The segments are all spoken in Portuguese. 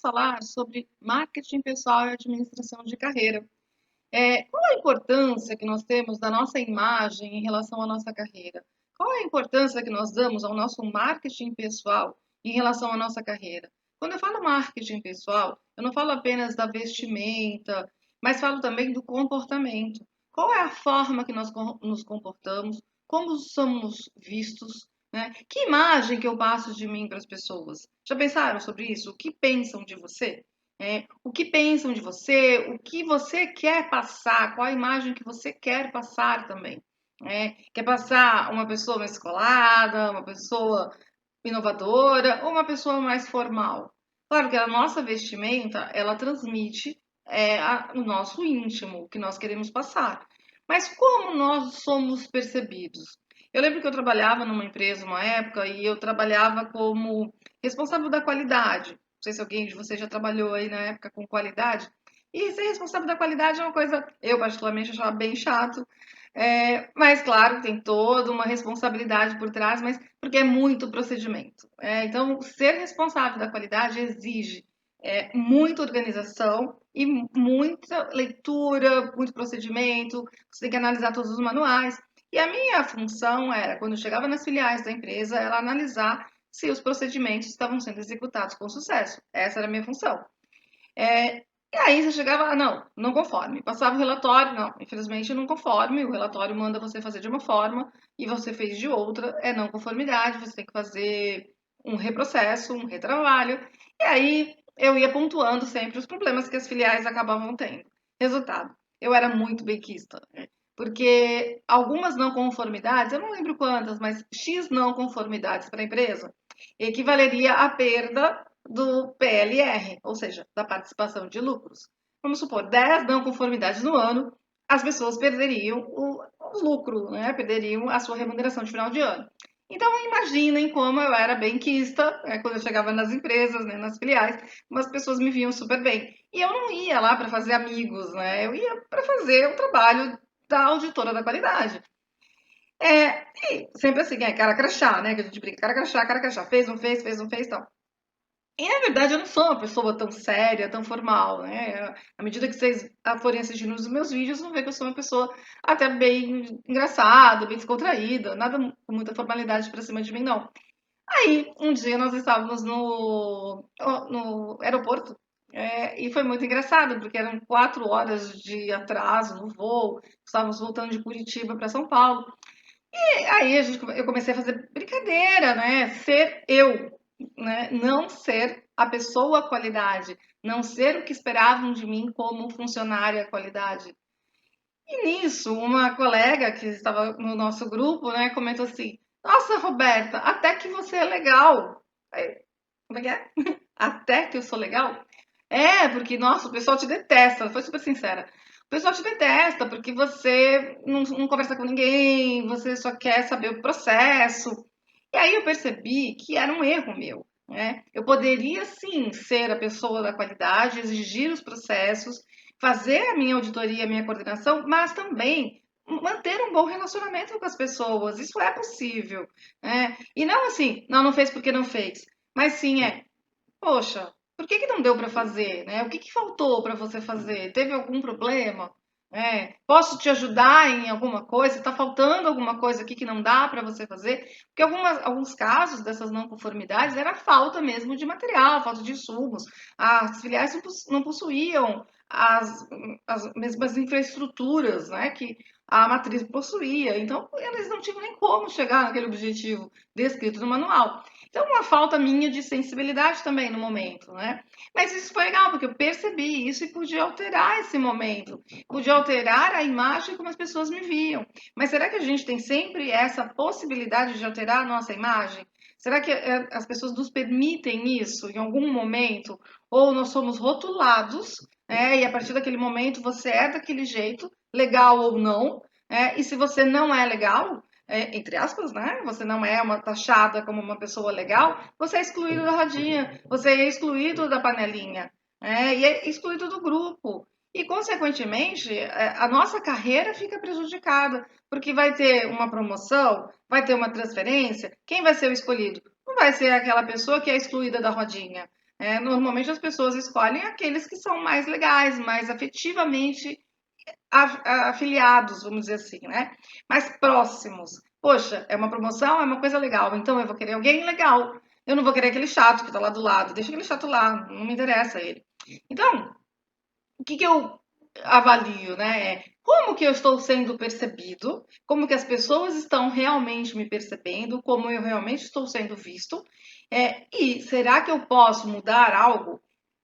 falar sobre marketing pessoal e administração de carreira. Qual a importância que nós temos da nossa imagem em relação à nossa carreira? Qual é a importância que nós damos ao nosso marketing pessoal em relação à nossa carreira? Quando eu falo marketing pessoal, eu não falo apenas da vestimenta, mas falo também do comportamento. Qual é a forma que nós nos comportamos? Como somos vistos? Né? Que imagem que eu passo de mim para as pessoas? Já pensaram sobre isso? O que pensam de você? O que pensam de você, o que você quer passar, qual a imagem que você quer passar também. Quer passar uma pessoa mais descolada, uma pessoa inovadora ou uma pessoa mais formal? Claro que a nossa vestimenta, ela transmite o nosso íntimo, o que nós queremos passar. Mas como nós somos percebidos? Eu lembro que eu trabalhava numa empresa uma época e eu trabalhava como responsável da qualidade. Não sei se alguém de vocês já trabalhou aí na época com qualidade. E ser responsável da qualidade é uma coisa, eu particularmente achava bem chato. Mas claro, tem toda uma responsabilidade por trás, mas porque é muito procedimento. Então, ser responsável da qualidade exige muita organização e muita leitura, muito procedimento. Você tem que analisar todos os manuais. E a minha função era, quando eu chegava nas filiais da empresa, era analisar se os procedimentos estavam sendo executados com sucesso. Essa era a minha função. E aí você chegava, não conforme. Passava o relatório, não, infelizmente não conforme. O relatório manda você fazer de uma forma e você fez de outra, é não conformidade, você tem que fazer um reprocesso, um retrabalho. E aí eu ia pontuando sempre os problemas que as filiais acabavam tendo. Resultado, eu era muito benquista, né? Porque algumas não conformidades, eu não lembro quantas, mas X não conformidades para a empresa equivaleria à perda do PLR, ou seja, da participação de lucros. Vamos supor, 10 não conformidades no ano, as pessoas perderiam o lucro, né? Perderiam a sua remuneração de final de ano. Então, imaginem como eu era benquista, quando eu chegava nas empresas, né, nas filiais, as pessoas me viam super bem. E eu não ia lá para fazer amigos, né? Eu ia para fazer o trabalho da auditora da qualidade. E sempre assim, cara crachá, né? Que a gente brinca, cara crachá, fez, não fez, tal. E na verdade eu não sou uma pessoa tão séria, tão formal, né? À medida que vocês forem assistindo os meus vídeos, vão ver que eu sou uma pessoa até bem engraçada, bem descontraída, nada com muita formalidade pra cima de mim, não. Aí, um dia nós estávamos no aeroporto, e foi muito engraçado, porque eram 4 horas de atraso no voo, estávamos voltando de Curitiba para São Paulo. E aí eu comecei a fazer brincadeira, né? Ser eu, né? Não ser a pessoa qualidade, não ser o que esperavam de mim como funcionária qualidade. E nisso, uma colega que estava no nosso grupo, né, comentou assim: Nossa, Roberta, até que você é legal. Aí, como é que é? Até que eu sou legal? Porque, nossa, o pessoal te detesta. Ela foi super sincera. O pessoal te detesta porque você não conversa com ninguém, você só quer saber o processo. E aí eu percebi que era um erro meu, né? Eu poderia sim ser a pessoa da qualidade, exigir os processos, fazer a minha auditoria, a minha coordenação, mas também manter um bom relacionamento com as pessoas. Isso é possível, né? E não assim, não fez porque não fez, mas sim poxa, por que que não deu para fazer, né? O que que faltou para você fazer? Teve algum problema? Posso te ajudar em alguma coisa? Está faltando alguma coisa aqui que não dá para você fazer? Porque alguns casos dessas não conformidades era falta mesmo de material, falta de insumos. As filiais não possuíam as mesmas infraestruturas, né, que a matriz possuía. Então, eles não tinham nem como chegar naquele objetivo descrito no manual. Então, uma falta minha de sensibilidade também no momento, né? Mas isso foi legal, porque eu percebi isso e pude alterar esse momento, pude alterar a imagem como as pessoas me viam. Mas será que a gente tem sempre essa possibilidade de alterar a nossa imagem? Será que as pessoas nos permitem isso em algum momento? Ou nós somos rotulados, e a partir daquele momento você é daquele jeito, legal ou não, e se você não é legal, entre aspas, né? Você não é uma taxada como uma pessoa legal, você é excluído da rodinha, você é excluído da panelinha, e é excluído do grupo. E, consequentemente, a nossa carreira fica prejudicada, porque vai ter uma promoção, vai ter uma transferência, quem vai ser o escolhido? Não vai ser aquela pessoa que é excluída da rodinha. Normalmente as pessoas escolhem aqueles que são mais legais, mais afetivamente afiliados, vamos dizer assim, né? Mais próximos. Poxa, é uma promoção, é uma coisa legal, então eu vou querer alguém legal. Eu não vou querer aquele chato que tá lá do lado, deixa aquele chato lá, não me interessa ele. Então, o que que eu avalio, né? Como que eu estou sendo percebido, como que as pessoas estão realmente me percebendo, como eu realmente estou sendo visto, e será que eu posso mudar algo?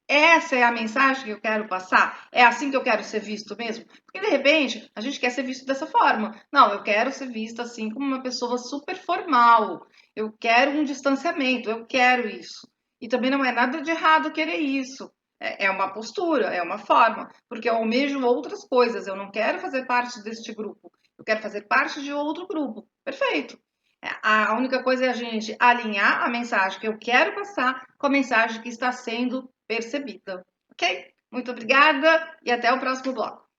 Essa é a mensagem que eu quero passar? É assim que eu quero ser visto mesmo? Porque de repente a gente quer ser visto dessa forma. Não, eu quero ser vista assim como uma pessoa super formal. Eu quero um distanciamento, eu quero isso. E também não é nada de errado querer isso. É uma postura, é uma forma, porque eu almejo outras coisas. Eu não quero fazer parte deste grupo, eu quero fazer parte de outro grupo. Perfeito. A única coisa é a gente alinhar a mensagem que eu quero passar com a mensagem que está sendo percebida. Ok? Muito obrigada e até o próximo bloco.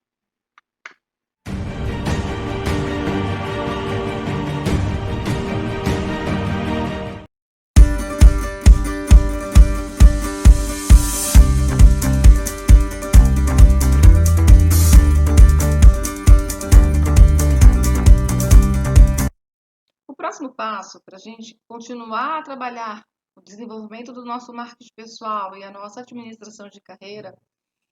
O próximo passo para a gente continuar a trabalhar o desenvolvimento do nosso marketing pessoal e a nossa administração de carreira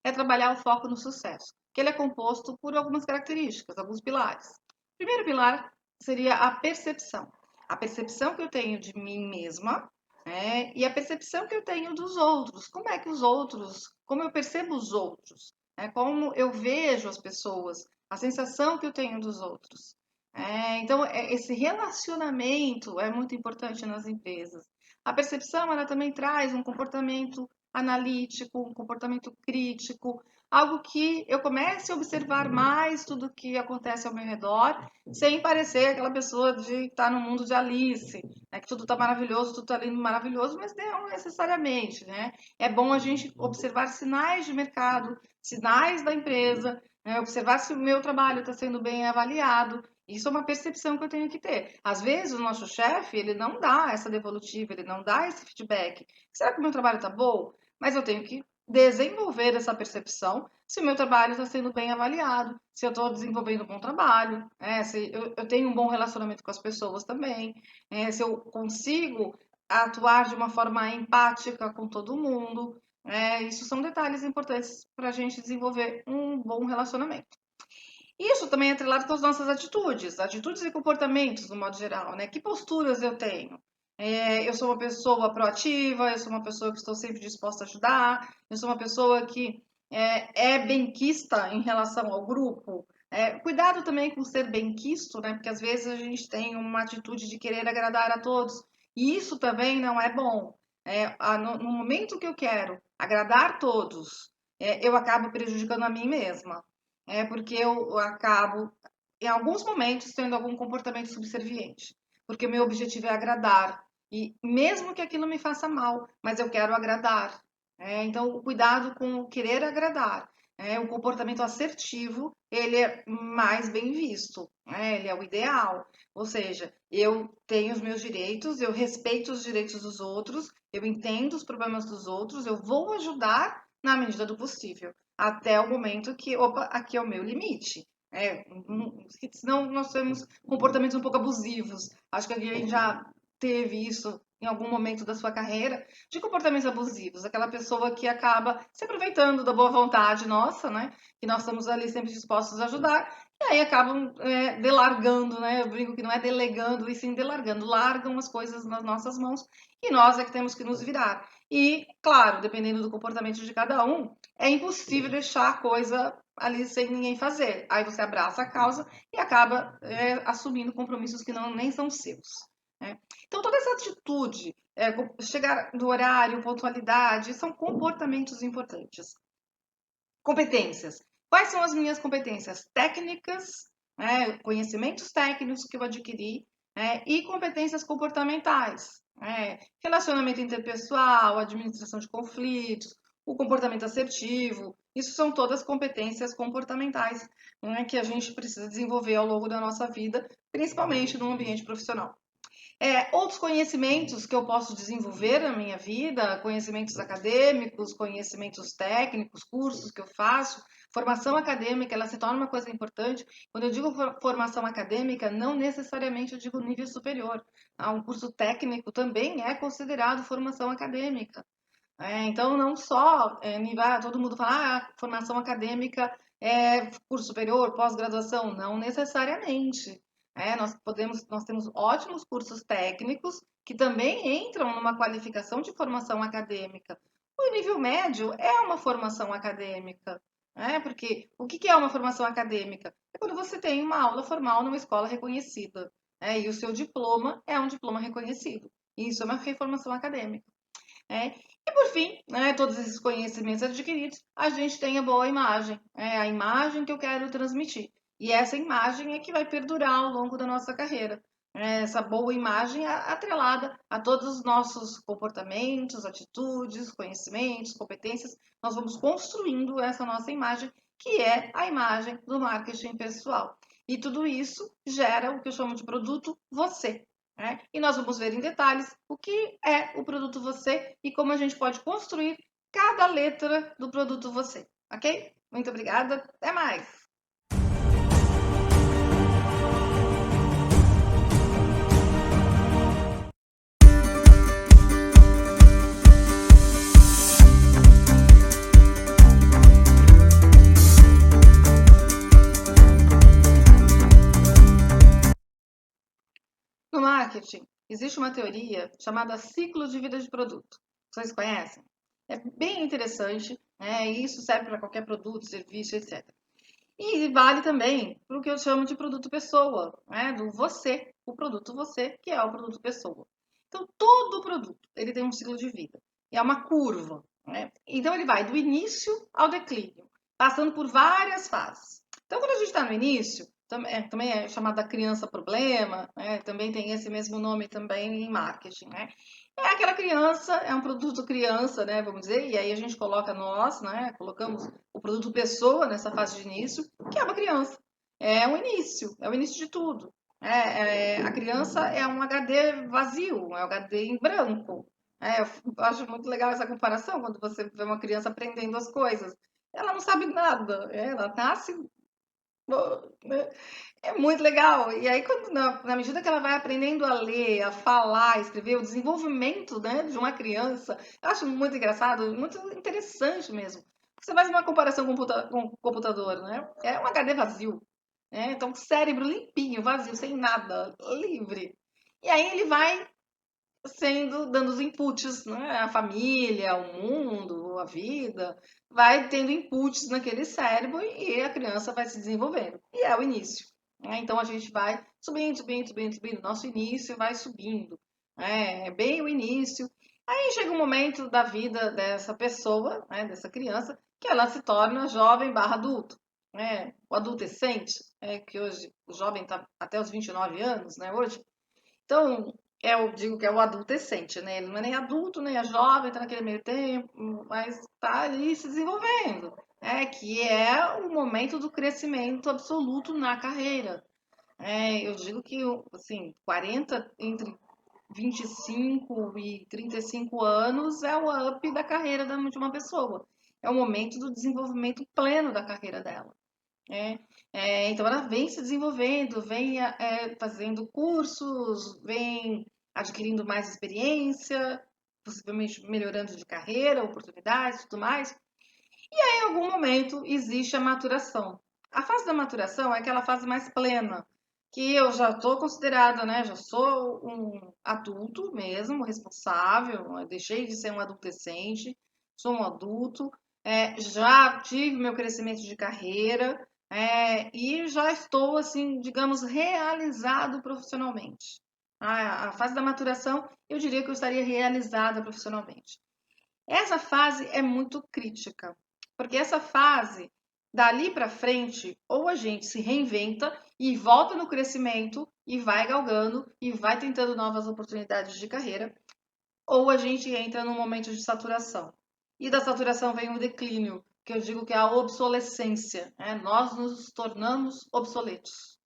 é trabalhar o foco no sucesso, que ele é composto por algumas características, alguns pilares. O primeiro pilar seria a percepção. A percepção que eu tenho de mim mesma, e a percepção que eu tenho dos outros. Como é que os outros, como eu percebo os outros, como eu vejo as pessoas, a sensação que eu tenho dos outros. Então, esse relacionamento é muito importante nas empresas. A percepção, ela também traz um comportamento analítico, um comportamento crítico, algo que eu comece a observar mais tudo que acontece ao meu redor, sem parecer aquela pessoa de estar no mundo de Alice, né? Que tudo está maravilhoso, tudo está lindo, maravilhoso, mas não necessariamente, né? É bom a gente observar sinais de mercado, sinais da empresa, né? Observar se o meu trabalho está sendo bem avaliado. Isso é uma percepção que eu tenho que ter. Às vezes o nosso chefe, ele não dá essa devolutiva, ele não dá esse feedback. Será que o meu trabalho está bom? Mas eu tenho que desenvolver essa percepção se o meu trabalho está sendo bem avaliado, se eu estou desenvolvendo um bom trabalho, se eu tenho um bom relacionamento com as pessoas também, se eu consigo atuar de uma forma empática com todo mundo. Isso são detalhes importantes para a gente desenvolver um bom relacionamento. Isso também é atrelado com as nossas atitudes e comportamentos, no modo geral, né? Que posturas eu tenho? Eu sou uma pessoa proativa, eu sou uma pessoa que estou sempre disposta a ajudar, eu sou uma pessoa que é benquista em relação ao grupo. Cuidado também com ser benquisto, né? Porque às vezes a gente tem uma atitude de querer agradar a todos, e isso também não é bom. No momento que eu quero agradar todos, eu acabo prejudicando a mim mesma. Porque eu acabo, em alguns momentos, tendo algum comportamento subserviente. Porque o meu objetivo é agradar. E mesmo que aquilo me faça mal, mas eu quero agradar. Então, o cuidado com o querer agradar. O comportamento assertivo, ele é mais bem visto. Ele é o ideal. Ou seja, eu tenho os meus direitos, eu respeito os direitos dos outros, eu entendo os problemas dos outros, eu vou ajudar na medida do possível até o momento que, opa, aqui é o meu limite. Senão nós temos comportamentos um pouco abusivos. Acho que alguém já teve isso em algum momento da sua carreira, de comportamentos abusivos. Aquela pessoa que acaba se aproveitando da boa vontade nossa, né? Que nós estamos ali sempre dispostos a ajudar, e aí acabam delargando, né? Eu brinco que não é delegando, e sim delargando. Largam as coisas nas nossas mãos e nós é que temos que nos virar. E, claro, dependendo do comportamento de cada um, é impossível deixar a coisa ali sem ninguém fazer. Aí você abraça a causa e acaba assumindo compromissos que nem são seus. Então, toda essa atitude, chegar no horário, pontualidade, são comportamentos importantes. Competências. Quais são as minhas competências técnicas, conhecimentos técnicos que eu adquiri, e competências comportamentais. Relacionamento interpessoal, administração de conflitos, o comportamento assertivo. Isso são todas competências comportamentais, que a gente precisa desenvolver ao longo da nossa vida, principalmente no ambiente profissional. Outros conhecimentos que eu posso desenvolver na minha vida, conhecimentos acadêmicos, conhecimentos técnicos, cursos que eu faço, formação acadêmica, ela se torna uma coisa importante. Quando eu digo formação acadêmica, não necessariamente eu digo nível superior. Um curso técnico também é considerado formação acadêmica. Então, não só todo mundo fala, formação acadêmica é curso superior, pós-graduação, não necessariamente. Nós temos ótimos cursos técnicos que também entram numa qualificação de formação acadêmica. O nível médio é uma formação acadêmica, porque o que é uma formação acadêmica? É quando você tem uma aula formal numa escola reconhecida, e o seu diploma é um diploma reconhecido. Isso é uma formação acadêmica. E por fim, todos esses conhecimentos adquiridos, a gente tem a boa imagem, a imagem que eu quero transmitir. E essa imagem é que vai perdurar ao longo da nossa carreira. Essa boa imagem atrelada a todos os nossos comportamentos, atitudes, conhecimentos, competências, nós vamos construindo essa nossa imagem, que é a imagem do marketing pessoal. E tudo isso gera o que eu chamo de produto você. E nós vamos ver em detalhes o que é o produto você e como a gente pode construir cada letra do produto você, ok? Muito obrigada, até mais! No marketing, existe uma teoria chamada ciclo de vida de produto. Vocês conhecem? É bem interessante, e isso serve para qualquer produto, serviço, etc. E vale também para o que eu chamo de produto pessoa, do você, o produto você, que é o produto pessoa. Então, todo produto, ele tem um ciclo de vida. E é uma curva, Então, ele vai do início ao declínio, passando por várias fases. Então, quando a gente está no início, também é chamada criança problema, também tem esse mesmo nome também em marketing, É aquela criança, é um produto criança, vamos dizer, e aí a gente coloca nós, colocamos o produto pessoa nessa fase de início, que é uma criança. É o início de tudo. A criança é um HD vazio, é um HD em branco. Eu acho muito legal essa comparação, quando você vê uma criança aprendendo as coisas. Ela não sabe nada, ela nasce, né? É muito legal. E aí, na medida que ela vai aprendendo a ler, a falar, a escrever, o desenvolvimento, de uma criança, eu acho muito engraçado, muito interessante mesmo. Você faz uma comparação com o computador, É um HD vazio, Então, cérebro limpinho, vazio, sem nada, livre. E aí ele vai dando os inputs, A família, o mundo, a vida, vai tendo inputs naquele cérebro e a criança vai se desenvolvendo. E é o início. Então a gente vai subindo, subindo, subindo, subindo. Nosso início vai subindo. É bem o início. Aí chega um momento da vida dessa pessoa, dessa criança, que ela se torna jovem barra adulto. O adolescente, que hoje o jovem está até os 29 anos, hoje. Então, eu digo que é o adolescente, Ele não é nem adulto, nem é jovem, está naquele meio tempo, mas está ali se desenvolvendo, que é o momento do crescimento absoluto na carreira. Eu digo que, assim, 40, entre 25 e 35 anos é o up da carreira de uma pessoa. É o momento do desenvolvimento pleno da carreira dela. É, então ela vem se desenvolvendo, vem fazendo cursos, vem adquirindo mais experiência, possivelmente melhorando de carreira, oportunidades e tudo mais. E aí, em algum momento existe a maturação. A fase da maturação é aquela fase mais plena, que eu já estou considerada, Já sou um adulto mesmo, responsável, eu deixei de ser um adolescente, sou um adulto, já tive meu crescimento de carreira, e já estou, assim, digamos, realizado profissionalmente. A fase da maturação, eu diria que eu estaria realizada profissionalmente. Essa fase é muito crítica, porque essa fase, dali para frente, ou a gente se reinventa e volta no crescimento e vai galgando e vai tentando novas oportunidades de carreira, ou a gente entra num momento de saturação. E da saturação vem o declínio, que eu digo que é a obsolescência, Nós nos tornamos obsoletos.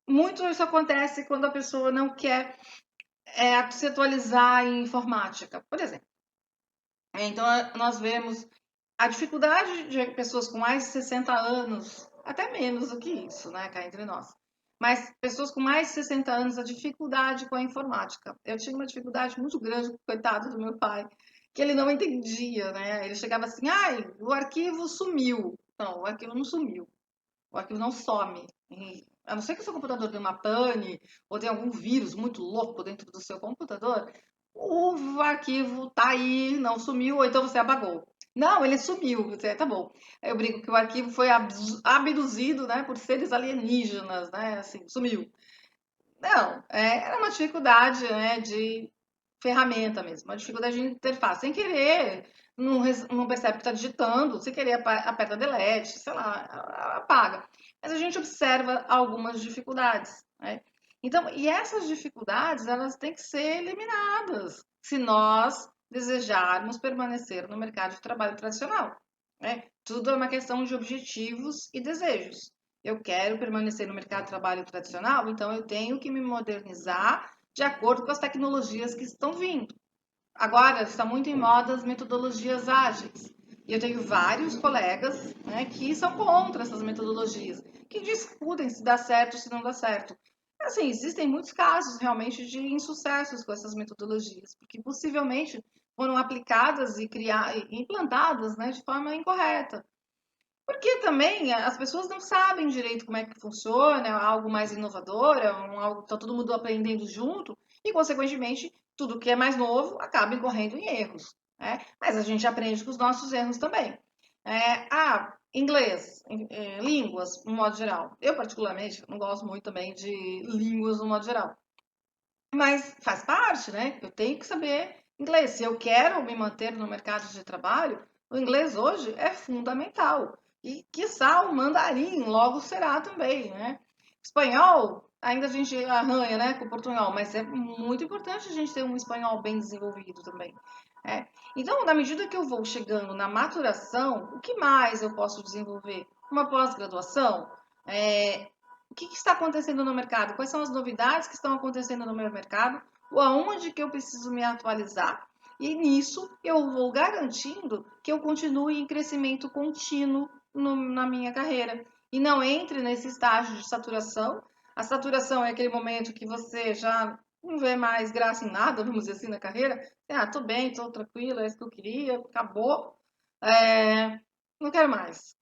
Muito isso acontece quando a pessoa não quer é se atualizar em informática, por exemplo. Então, nós vemos a dificuldade de pessoas com mais de 60 anos, até menos do que isso, né, cá entre nós. Mas pessoas com mais de 60 anos, a dificuldade com a informática. Eu tinha uma dificuldade muito grande, coitado do meu pai, que ele não entendia, né? Ele chegava assim, ai, o arquivo sumiu. Não, o arquivo não sumiu. O arquivo não some. A não ser que o seu computador tenha uma pane ou tenha algum vírus muito louco dentro do seu computador, o arquivo tá aí, não sumiu, ou então você apagou. Não, ele sumiu. Você, tá bom. Eu brinco que o arquivo foi abduzido, né, por seres alienígenas, né, assim, sumiu. Não, era uma dificuldade, né, de ferramenta mesmo, uma dificuldade de interface. Sem querer, não percebe que está digitando, sem querer aperta delete, sei lá, apaga. Mas a gente observa algumas dificuldades, né? Então, e essas dificuldades, elas têm que ser eliminadas se nós desejarmos permanecer no mercado de trabalho tradicional, né? Tudo é uma questão de objetivos e desejos. Eu quero permanecer no mercado de trabalho tradicional, então eu tenho que me modernizar de acordo com as tecnologias que estão vindo. Agora está muito em moda as metodologias ágeis. E eu tenho vários colegas, né, que são contra essas metodologias, que discutem se dá certo ou se não dá certo. Assim, existem muitos casos realmente de insucessos com essas metodologias, porque possivelmente foram aplicadas e implantadas, né, de forma incorreta. Porque também as pessoas não sabem direito como é que funciona, é algo mais inovador, algo que está todo mundo aprendendo junto, e, consequentemente, tudo que é mais novo acaba incorrendo em erros, né? Mas a gente aprende com os nossos erros também. Inglês, línguas, no modo geral. Eu, particularmente, não gosto muito também de línguas no modo geral. Mas faz parte, né? Eu tenho que saber inglês. Se eu quero me manter no mercado de trabalho, o inglês hoje é fundamental. E, quiçá, o mandarim logo será também, né? Espanhol, ainda a gente arranha, né, com o portunhol, mas é muito importante a gente ter um espanhol bem desenvolvido também. Né? Então, na medida que eu vou chegando na maturação, o que mais eu posso desenvolver? Uma pós-graduação? O que está acontecendo no mercado? Quais são as novidades que estão acontecendo no meu mercado? Ou aonde que eu preciso me atualizar? E nisso eu vou garantindo que eu continue em crescimento contínuo na minha carreira e não entre nesse estágio de saturação. A saturação é aquele momento que você já não vê mais graça em nada, vamos dizer assim, na carreira. Tô bem, tô tranquila, é isso que eu queria, acabou. Não quero mais.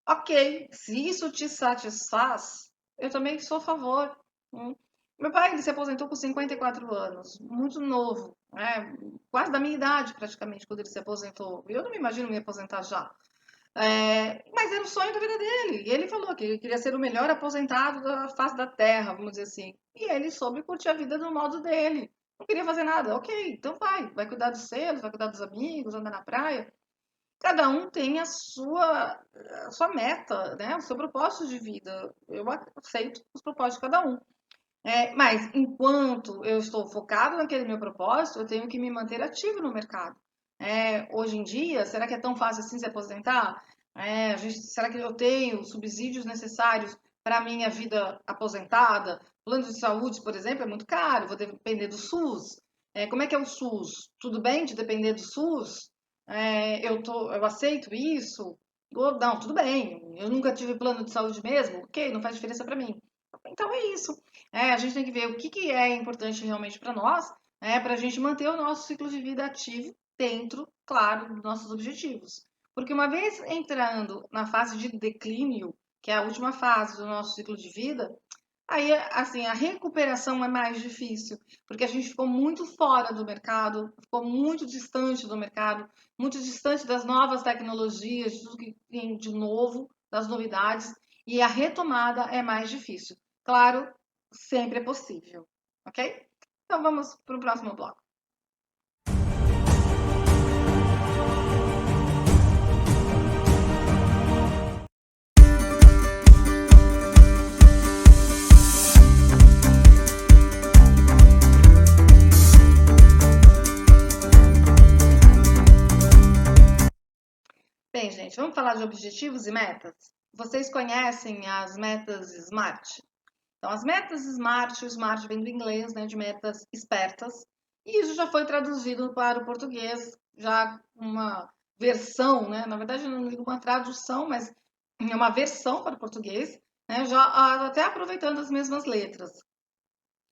Ok, se isso te satisfaz, eu também sou a favor. Né? Meu pai ele se aposentou com 54 anos, muito novo, né? Quase da minha idade praticamente quando ele se aposentou. Eu não me imagino me aposentar já. Mas era o sonho da vida dele. E ele falou que ele queria ser o melhor aposentado da face da terra, vamos dizer assim. E ele soube curtir a vida do modo dele. Não queria fazer nada. Ok, então vai cuidar dos seus, vai cuidar dos amigos, andar na praia. Cada um tem a sua meta, né? O seu propósito de vida. Eu aceito os propósitos de cada um. Mas enquanto eu estou focado naquele meu propósito, eu tenho que me manter ativo no mercado. Hoje em dia, será que é tão fácil assim se aposentar? Será que eu tenho os subsídios necessários para a minha vida aposentada? Plano de saúde, por exemplo, é muito caro, vou depender do SUS. Como é que é o SUS? Tudo bem de depender do SUS? Eu aceito isso? Ou, não, tudo bem, eu nunca tive plano de saúde mesmo, ok, não faz diferença para mim. Então é isso. A gente tem que ver o que é importante realmente para nós, para a gente manter o nosso ciclo de vida ativo dentro, claro, dos nossos objetivos. Porque uma vez entrando na fase de declínio, que é a última fase do nosso ciclo de vida, aí, assim, a recuperação é mais difícil, porque a gente ficou muito fora do mercado, ficou muito distante do mercado, muito distante das novas tecnologias, de tudo que tem de novo, das novidades, e a retomada é mais difícil. Claro, sempre é possível, ok? Então vamos para o próximo bloco. Bem, gente, vamos falar de objetivos e metas? Vocês conhecem as metas SMART? Então, as metas SMART, o SMART vem do inglês, né, de metas espertas, e isso já foi traduzido para o português, já uma versão, né, na verdade não digo uma tradução, mas é uma versão para o português, né, já até aproveitando as mesmas letras.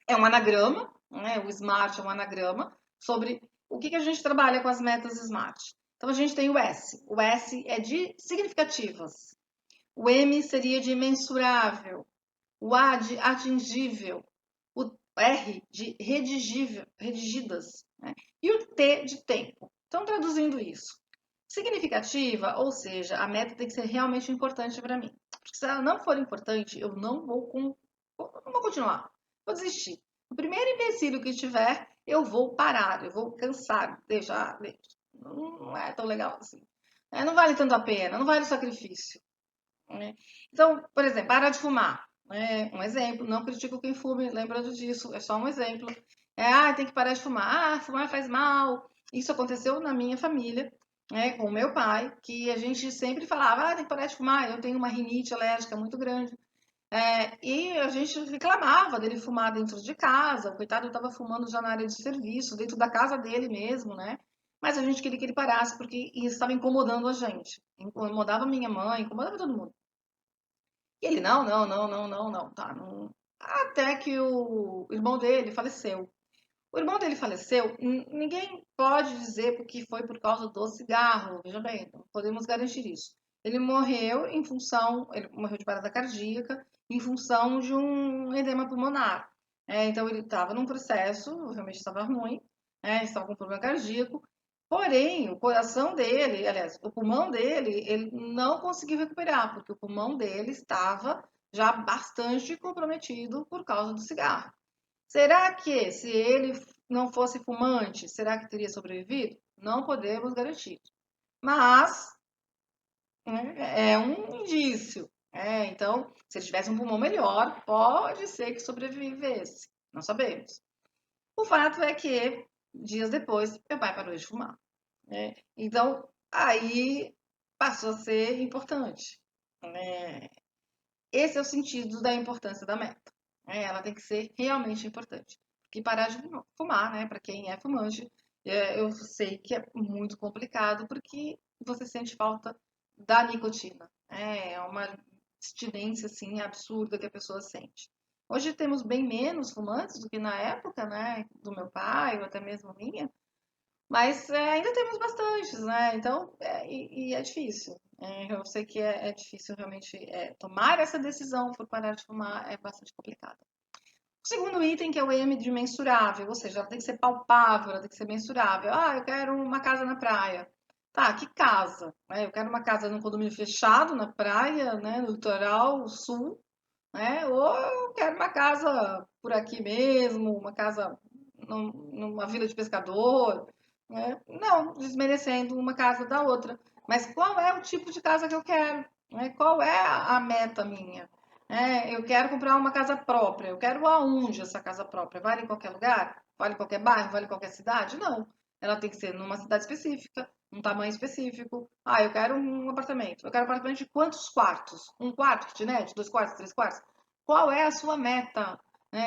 É um anagrama, né, o SMART é um anagrama sobre o que a gente trabalha com as metas SMART. Então, a gente tem o S. O S é de significativas. O M seria de mensurável. O A de atingível. O R de redigível, redigidas. Né? E o T de tempo. Então, traduzindo isso. Significativa, ou seja, a meta tem que ser realmente importante para mim. Porque se ela não for importante, eu não vou continuar. Vou desistir. O primeiro empecilho que tiver, eu vou parar, eu vou cansar, deixar. Não é tão legal assim. Não vale tanto a pena, não vale o sacrifício. Né? Então, por exemplo, parar de fumar. Um exemplo, não critico quem fume, lembrando disso, é só um exemplo. Tem que parar de fumar. Fumar faz mal. Isso aconteceu na minha família, com o meu pai, que a gente sempre falava, tem que parar de fumar, eu tenho uma rinite alérgica muito grande. E a gente reclamava dele fumar dentro de casa, o coitado estava fumando já na área de serviço, dentro da casa dele mesmo, né? Mas a gente queria que ele parasse porque isso estava incomodando a gente. Incomodava minha mãe, incomodava todo mundo. E ele, não, não, não, não, não, não, tá. Não. Até que o irmão dele faleceu. O irmão dele faleceu, ninguém pode dizer porque foi por causa do cigarro, veja bem, não podemos garantir isso. Ele morreu ele morreu de parada cardíaca em função de um edema pulmonar. Então ele estava num processo, realmente estava ruim, estava com problema cardíaco, porém o coração dele, aliás, o pulmão dele, ele não conseguiu recuperar, porque o pulmão dele estava já bastante comprometido por causa do cigarro. Será que se ele não fosse fumante, será que teria sobrevivido? Não podemos garantir. Mas é um indício. Então, se ele tivesse um pulmão melhor, pode ser que sobrevivesse. Não sabemos. O fato é que, dias depois, meu pai parou de fumar. Então, aí passou a ser importante. Esse é o sentido da importância da meta. Ela tem que ser realmente importante. Porque parar de fumar, né, para quem é fumante, eu sei que é muito complicado porque você sente falta da nicotina. É uma abstinência assim absurda que a pessoa sente. Hoje temos bem menos fumantes do que na época, né, do meu pai ou até mesmo minha, mas ainda temos bastantes, né? Então, e é difícil. Eu sei que é difícil realmente tomar essa decisão por parar de fumar, é bastante complicado. O segundo item, que é o M de mensurável, ou seja, ela tem que ser palpável, ela tem que ser mensurável. Eu quero uma casa na praia. Tá, que casa? Eu quero uma casa num condomínio fechado na praia, né, no litoral sul, né? Ou eu quero uma casa por aqui mesmo, uma casa numa vila de pescador, né? Não desmerecendo uma casa da outra, mas qual é o tipo de casa que eu quero? Né? Qual é a meta minha? Eu quero comprar uma casa própria, eu quero aonde essa casa própria? Vale em qualquer lugar? Vale em qualquer bairro? Vale em qualquer cidade? Não. Ela tem que ser numa cidade específica, um tamanho específico. Eu quero um apartamento. Eu quero um apartamento de quantos quartos? Um quarto, kitnet? Dois quartos, três quartos? Qual é a sua meta?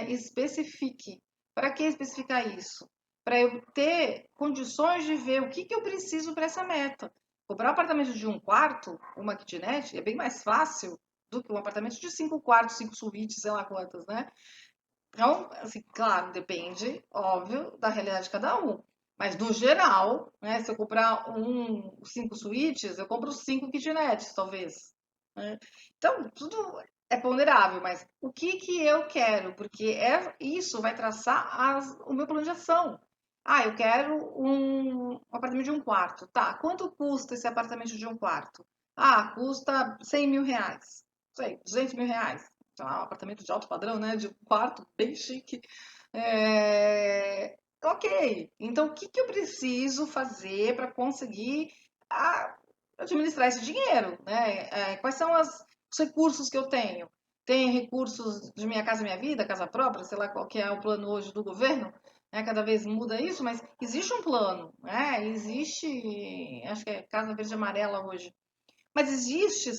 Especifique. Para que especificar isso? Para eu ter condições de ver o que eu preciso para essa meta. Comprar um apartamento de um quarto, uma kitnet, é bem mais fácil do que um apartamento de cinco quartos, cinco suítes, sei lá quantas, né? Então, assim, claro, depende, óbvio, da realidade de cada um. Mas, no geral, né, se eu comprar cinco suítes, eu compro cinco kitnets, talvez. Né? Então, tudo é ponderável, mas o que eu quero? Porque isso vai traçar o meu plano de ação. Eu quero um apartamento de um quarto. Tá, quanto custa esse apartamento de um quarto? Custa 100 mil reais. Sei, 200 mil reais. Sei lá, um apartamento de alto padrão, né? De um quarto bem chique. Ok, então o que eu preciso fazer para conseguir administrar esse dinheiro, né? Quais são os recursos que eu tenho? Tem recursos de Minha Casa Minha Vida, casa própria, sei lá qual que é o plano hoje do governo, né? Cada vez muda isso, mas existe um plano, né? Existe, acho que é Casa Verde e Amarela hoje, mas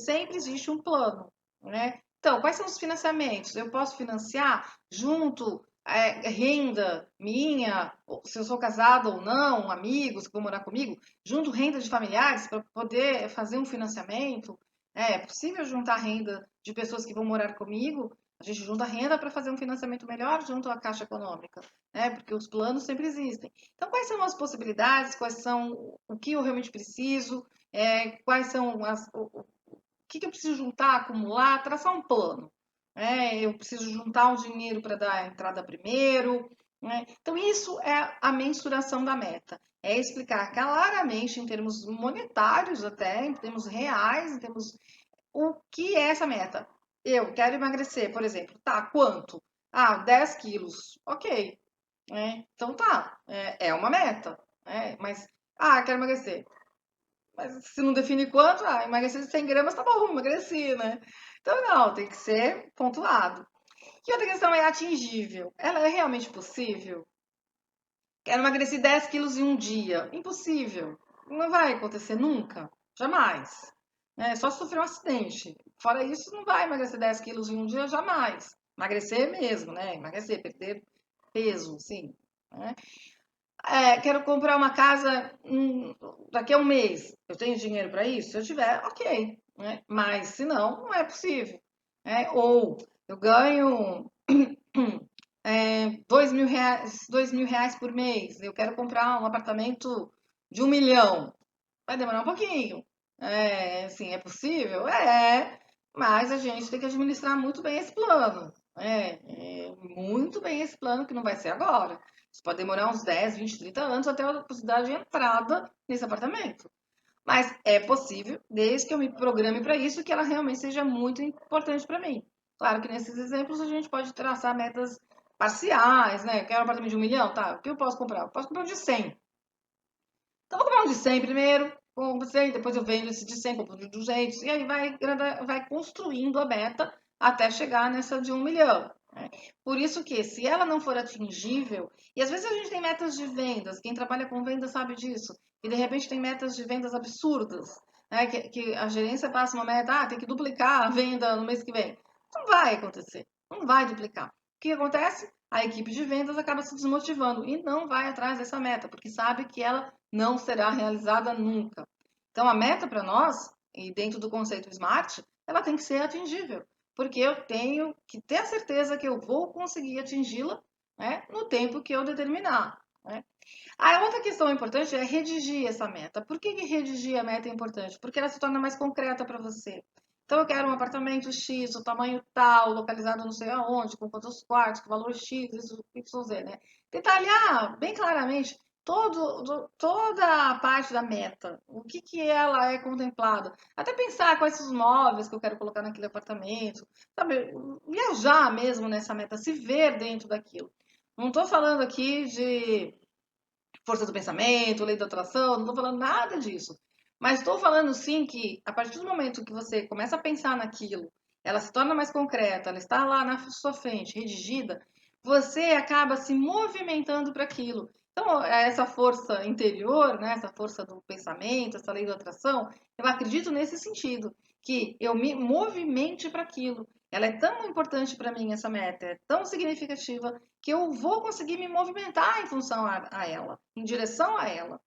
sempre existe um plano, né? Então, quais são os financiamentos? Eu posso financiar junto renda minha, se eu sou casada ou não, amigos que vão morar comigo, junto renda de familiares para poder fazer um financiamento. É possível juntar renda de pessoas que vão morar comigo? A gente junta renda para fazer um financiamento melhor junto à Caixa Econômica, né? Porque os planos sempre existem. Então, quais são as possibilidades? Quais são o que eu realmente preciso? Quais são que eu preciso juntar, acumular, traçar um plano. Eu preciso juntar um dinheiro para dar a entrada primeiro. Né? Então, isso é a mensuração da meta. É explicar claramente, em termos monetários até, em termos reais, em termos o que é essa meta. Eu quero emagrecer, por exemplo. Tá, quanto? 10 quilos. Ok. Então tá, é uma meta. Mas, quero emagrecer. Mas se não define quanto, emagreci 100 gramas, tá bom, emagreci, né? Então, não, tem que ser pontuado. E outra questão é atingível. Ela é realmente possível? Quero emagrecer 10 quilos em um dia. Impossível. Não vai acontecer nunca. Jamais. Só se sofrer um acidente. Fora isso, não vai emagrecer 10 quilos em um dia, jamais. Emagrecer mesmo, né? Emagrecer, perder peso, sim. Né? Quero comprar uma casa daqui a um mês. Eu tenho dinheiro para isso? Se eu tiver, ok. Né? Mas se não, não é possível. Ou eu ganho 2.000 por mês. Eu quero comprar um apartamento de 1 milhão. Vai demorar um pouquinho. Assim, é possível? Mas a gente tem que administrar muito bem esse plano. Muito bem esse plano, que não vai ser agora. Isso pode demorar uns 10, 20, 30 anos até a possibilidade de entrada nesse apartamento. Mas é possível, desde que eu me programe para isso, que ela realmente seja muito importante para mim. Claro que nesses exemplos a gente pode traçar metas parciais, né? Quero um apartamento de 1 milhão, tá? O que eu posso comprar? Eu posso comprar um de 100. Então, vou comprar um de 100 primeiro, compro 100, depois eu vendo esse de 100, compro um de 200, e aí vai construindo a meta até chegar nessa de 1 milhão. Né? Por isso que, se ela não for atingível, e às vezes a gente tem metas de vendas, quem trabalha com vendas sabe disso, e de repente tem metas de vendas absurdas, né? Que a gerência passa uma meta, tem que duplicar a venda no mês que vem. Não vai acontecer, não vai duplicar. O que acontece? A equipe de vendas acaba se desmotivando e não vai atrás dessa meta, porque sabe que ela não será realizada nunca. Então, a meta para nós, e dentro do conceito SMART, ela tem que ser atingível, porque eu tenho que ter a certeza que eu vou conseguir atingi-la, né, no tempo que eu determinar. Né? A outra questão importante é redigir essa meta. Por que redigir a meta é importante? Porque ela se torna mais concreta para você. Então, eu quero um apartamento X, o tamanho tal, localizado não sei aonde, com quantos quartos, com valor X, isso, Z, né? Detalhar bem claramente toda a parte da meta, o que ela é contemplada. Até pensar quais são os móveis que eu quero colocar naquele apartamento, sabe? Viajar mesmo nessa meta, se ver dentro daquilo. Não estou falando aqui de força do pensamento, lei da atração, não estou falando nada disso. Mas estou falando sim que a partir do momento que você começa a pensar naquilo, ela se torna mais concreta, ela está lá na sua frente, redigida, você acaba se movimentando para aquilo. Então, essa força interior, né, essa força do pensamento, essa lei da atração, eu acredito nesse sentido, que eu me movimente para aquilo. Ela é tão importante para mim, essa meta, é tão significativa, que eu vou conseguir me movimentar em função a ela, em direção a ela.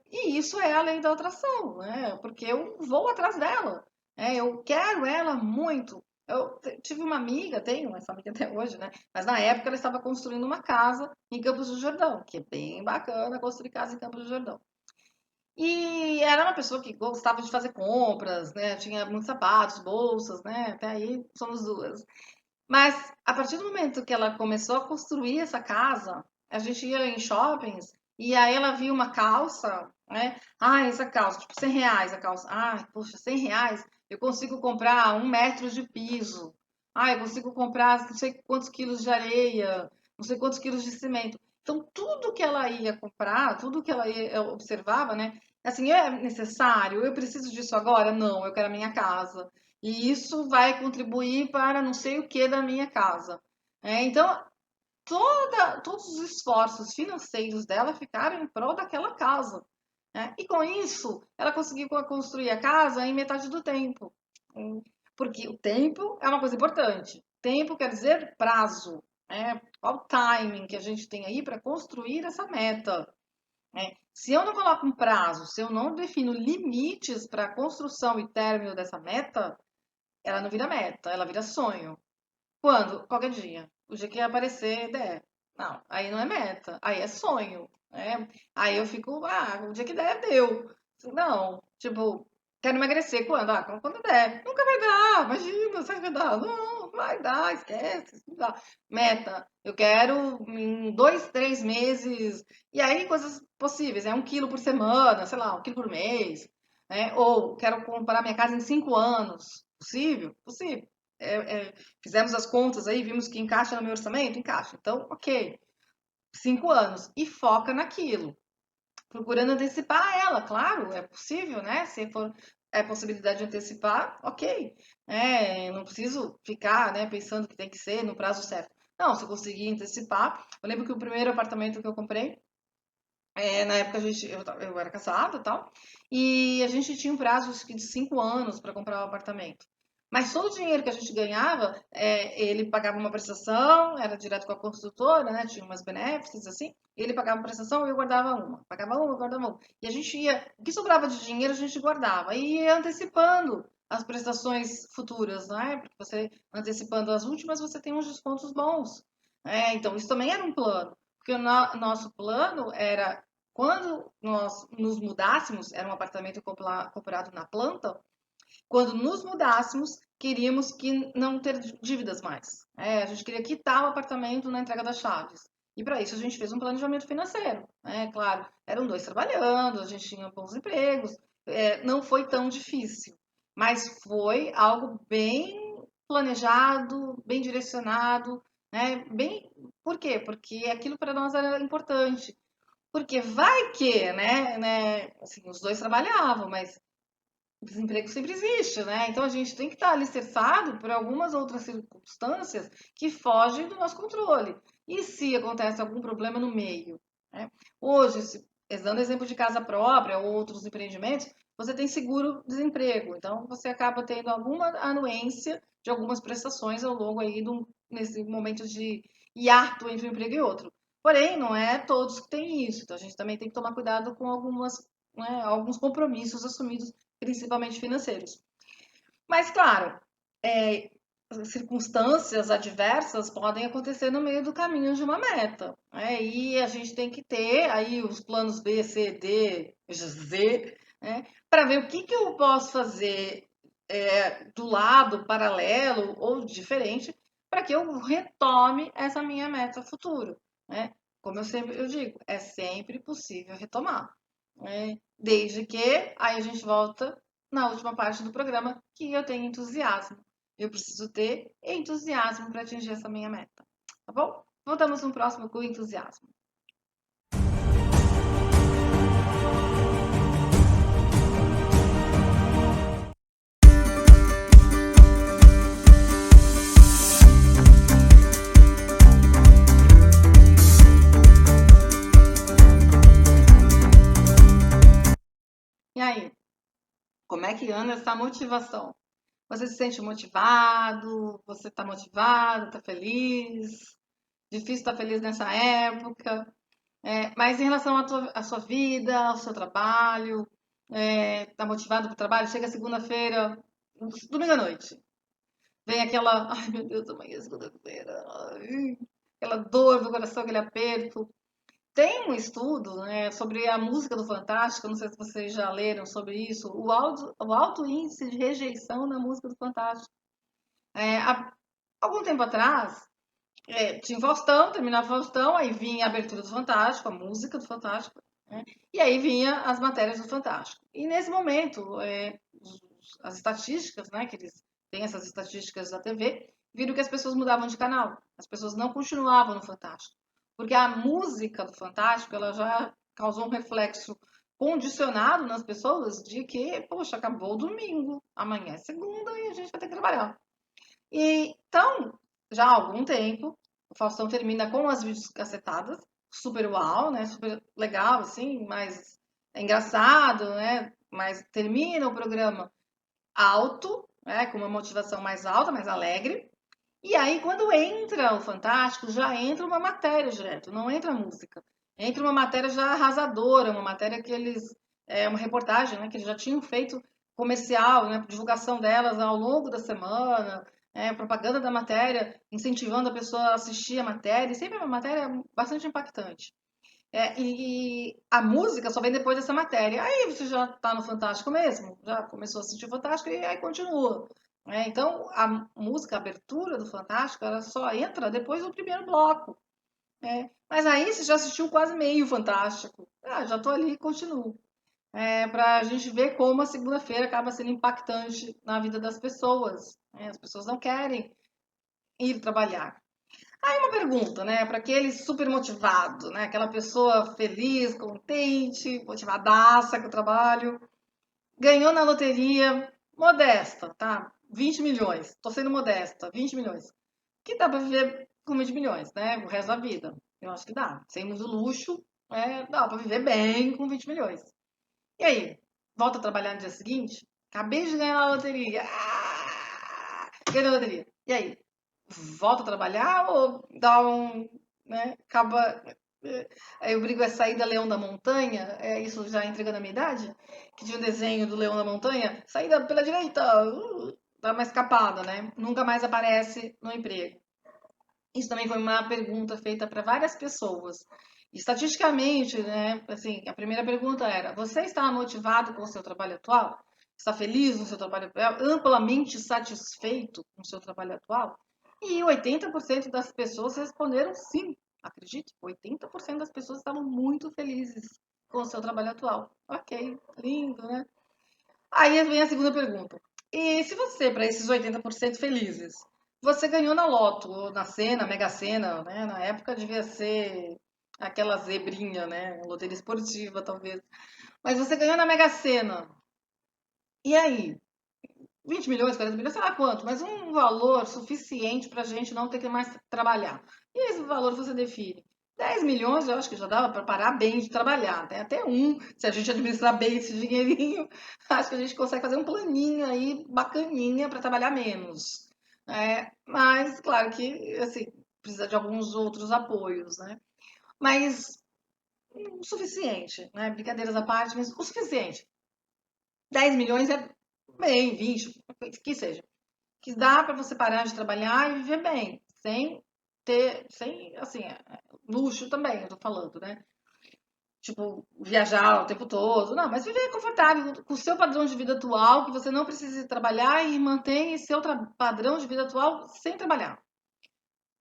E isso é a lei da atração, né? Porque eu vou atrás dela. Eu quero ela muito. Eu tive uma amiga, tenho essa amiga até hoje, né? Mas na época ela estava construindo uma casa em Campos do Jordão, que é bem bacana construir casa em Campos do Jordão. E era uma pessoa que gostava de fazer compras, né? Tinha muitos sapatos, bolsas, né? Até aí somos duas. Mas a partir do momento que ela começou a construir essa casa, a gente ia em shoppings e aí ela viu uma calça, né? Essa calça, tipo R$ 100 a calça. Poxa, R$ 100 eu consigo comprar 1 metro de piso. Eu consigo comprar não sei quantos quilos de areia, não sei quantos quilos de cimento. Então, tudo que ela ia comprar, tudo que ela observava, né? Assim, é necessário? Eu preciso disso agora? Não, eu quero a minha casa. E isso vai contribuir para não sei o que da minha casa. Então, todos os esforços financeiros dela ficaram em prol daquela casa. E com isso, ela conseguiu construir a casa em metade do tempo. Porque o tempo é uma coisa importante. Tempo quer dizer prazo, né? Qual o timing que a gente tem aí para construir essa meta, né? Se eu não coloco um prazo, se eu não defino limites para a construção e término dessa meta, ela não vira meta, ela vira sonho. Quando? Qualquer dia. O dia que aparecer, der. Não, aí não é meta, aí é sonho, né? Aí eu fico, o dia que der, deu. Não, tipo, quero emagrecer quando? Quando der. Nunca vai dar, imagina, você vai dar. Não vai dar, esquece, não dá. Meta, eu quero em 2, 3 meses. E aí, coisas possíveis, 1 quilo por semana, sei lá, 1 quilo por mês, né? Ou quero comprar minha casa em 5 anos. Possível? Possível. Fizemos as contas aí, vimos que encaixa no meu orçamento? Encaixa. Então, ok. 5 anos. E foca naquilo. Procurando antecipar ela, claro, é possível, né? Se for possibilidade de antecipar, ok. Não preciso ficar, né, pensando que tem que ser no prazo certo. Não, se eu conseguir antecipar. Eu lembro que o primeiro apartamento que eu comprei, na época eu era casada e tal, e a gente tinha um prazo acho que de 5 anos para comprar o apartamento. Mas todo o dinheiro que a gente ganhava, ele pagava uma prestação, era direto com a construtora, né? Tinha umas benefícios assim. Ele pagava uma prestação e eu guardava uma. Pagava uma, eu guardava uma. E a gente ia, o que sobrava de dinheiro a gente guardava. E ia antecipando as prestações futuras, né? Porque você antecipando as últimas, você tem uns descontos bons. Então, isso também era um plano. Porque o nosso plano era quando nós nos mudássemos, era um apartamento comprado na planta, quando nos mudássemos, queríamos que não ter dívidas mais. A gente queria quitar o apartamento na entrega das chaves. E para isso a gente fez um planejamento financeiro. Claro, eram dois trabalhando, a gente tinha bons empregos, não foi tão difícil, mas foi algo bem planejado, bem direcionado, né? Por quê? Porque aquilo para nós era importante. Porque vai que, né, assim, os dois trabalhavam, mas o desemprego sempre existe, né? Então a gente tem que estar alicerçado por algumas outras circunstâncias que fogem do nosso controle. E se acontece algum problema no meio, né? Hoje, dando exemplo de casa própria ou outros empreendimentos, você tem seguro-desemprego. Então você acaba tendo alguma anuência de algumas prestações ao longo aí nesse momento de hiato entre um emprego e outro. Porém, não é todos que têm isso. Então a gente também tem que tomar cuidado com alguns compromissos assumidos principalmente financeiros. Mas, claro, é, circunstâncias adversas podem acontecer no meio do caminho de uma meta. E a gente tem que ter aí os planos B, C, D, Z, né, para ver o que eu posso fazer do lado paralelo ou diferente para que eu retome essa minha meta futura. Né? Como eu digo, é sempre possível retomar. Desde que aí a gente volta na última parte do programa que eu tenho entusiasmo. Eu preciso ter entusiasmo para atingir essa minha meta. Tá bom? Voltamos no próximo com entusiasmo. E aí, como é que anda essa motivação? Você se sente motivado? Você está motivado? Está feliz? Difícil estar feliz nessa época? Mas em relação à sua vida, ao seu trabalho, tá motivado para o trabalho? Chega segunda-feira, domingo à noite. Vem aquela, ai meu Deus, amanhã é segunda-feira. Aquela dor no coração, aquele aperto. Tem um estudo, né, sobre a música do Fantástico, não sei se vocês já leram sobre isso, o alto índice de rejeição na música do Fantástico. Há algum tempo atrás, tinha o Faustão, terminava o Faustão, aí vinha a abertura do Fantástico, a música do Fantástico, né? E aí vinha as matérias do Fantástico. E nesse momento, as estatísticas, né, que eles têm essas estatísticas da TV, viram que as pessoas mudavam de canal. As pessoas não continuavam no Fantástico. Porque a música do Fantástico, ela já causou um reflexo condicionado nas pessoas de que, poxa, acabou o domingo, amanhã é segunda e a gente vai ter que trabalhar. Então, já há algum tempo, o Faustão termina com as videocassetadas, super uau, né? Super legal, assim, mas é engraçado, né? Mas termina o programa alto, né, com uma motivação mais alta, mais alegre. E aí, quando entra o Fantástico, já entra uma matéria direto, não entra música. Entra uma matéria já arrasadora, uma matéria que eles. É uma reportagem, né, que eles já tinham feito comercial, né, divulgação delas ao longo da semana, propaganda da matéria, incentivando a pessoa a assistir a matéria, e sempre é uma matéria bastante impactante. E a música só vem depois dessa matéria. Aí você já está no Fantástico mesmo, já começou a assistir o Fantástico e aí continua. Então, a música, a abertura do Fantástico, ela só entra depois do primeiro bloco. Mas aí você já assistiu quase meio Fantástico. Ah, já estou ali e continuo. Para a gente ver como a segunda-feira acaba sendo impactante na vida das pessoas. As pessoas não querem ir trabalhar. Aí uma pergunta, né, para aquele super motivado, né, aquela pessoa feliz, contente, motivadaça com o trabalho, ganhou na loteria, modesta, tá? 20 milhões. Tô sendo modesta, 20 milhões. Que dá para viver com 20 milhões, né, o resto da vida. Eu acho que dá. Sem muito luxo, dá para viver bem com 20 milhões. E aí, volta a trabalhar no dia seguinte? Acabei de ganhar na loteria. Ah! Ganhei na loteria. E aí? Volta a trabalhar ou dá um, né, acaba, aí o brigo é sair da Leão da Montanha, isso já entregando a minha idade, que tinha um desenho do Leão da Montanha, saída pela direita, dá uma escapada, né? Nunca mais aparece no emprego. Isso também foi uma pergunta feita para várias pessoas. Estatisticamente, né, assim, a primeira pergunta era: você está motivado com o seu trabalho atual? Está feliz no seu trabalho atual? Amplamente satisfeito com o seu trabalho atual? E 80% das pessoas responderam sim. Acredite, 80% das pessoas estavam muito felizes com o seu trabalho atual. Ok, lindo, né? Aí vem a segunda pergunta. E se você, para esses 80% felizes, você ganhou na Loto, ou na Sena, Mega Sena, né? Na época devia ser aquela zebrinha, né? Loteria esportiva, talvez. Mas você ganhou na Mega Sena. E aí? 20 milhões, 40 milhões, sei lá quanto, mas um valor suficiente para a gente não ter que mais trabalhar. E esse valor você define. 10 milhões eu acho que já dava para parar bem de trabalhar. Tem até um, se a gente administrar bem esse dinheirinho, acho que a gente consegue fazer um planinho aí bacaninha para trabalhar menos. Mas, claro que, assim, precisa de alguns outros apoios, né? Mas o suficiente, né? Brincadeiras à parte, mas o suficiente. 10 milhões é bem, 20, que seja que dá para você parar de trabalhar e viver bem, sem, assim, luxo também, eu tô falando, né? Tipo, viajar o tempo todo. Não, mas viver confortável com o seu padrão de vida atual, que você não precise trabalhar e mantém seu padrão de vida atual sem trabalhar.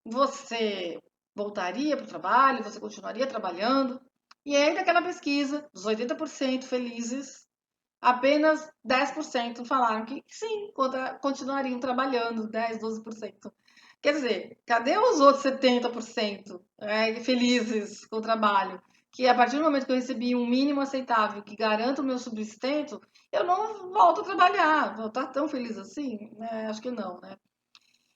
Você voltaria para o trabalho, você continuaria trabalhando. E aí, daquela pesquisa, dos 80% felizes, apenas 10% falaram que sim, continuariam trabalhando, 10, 12%. Quer dizer, cadê os outros 70% felizes com o trabalho? Que a partir do momento que eu recebi um mínimo aceitável que garanta o meu subsistento, eu não volto a trabalhar. Vou estar tão feliz assim? Acho que não, né?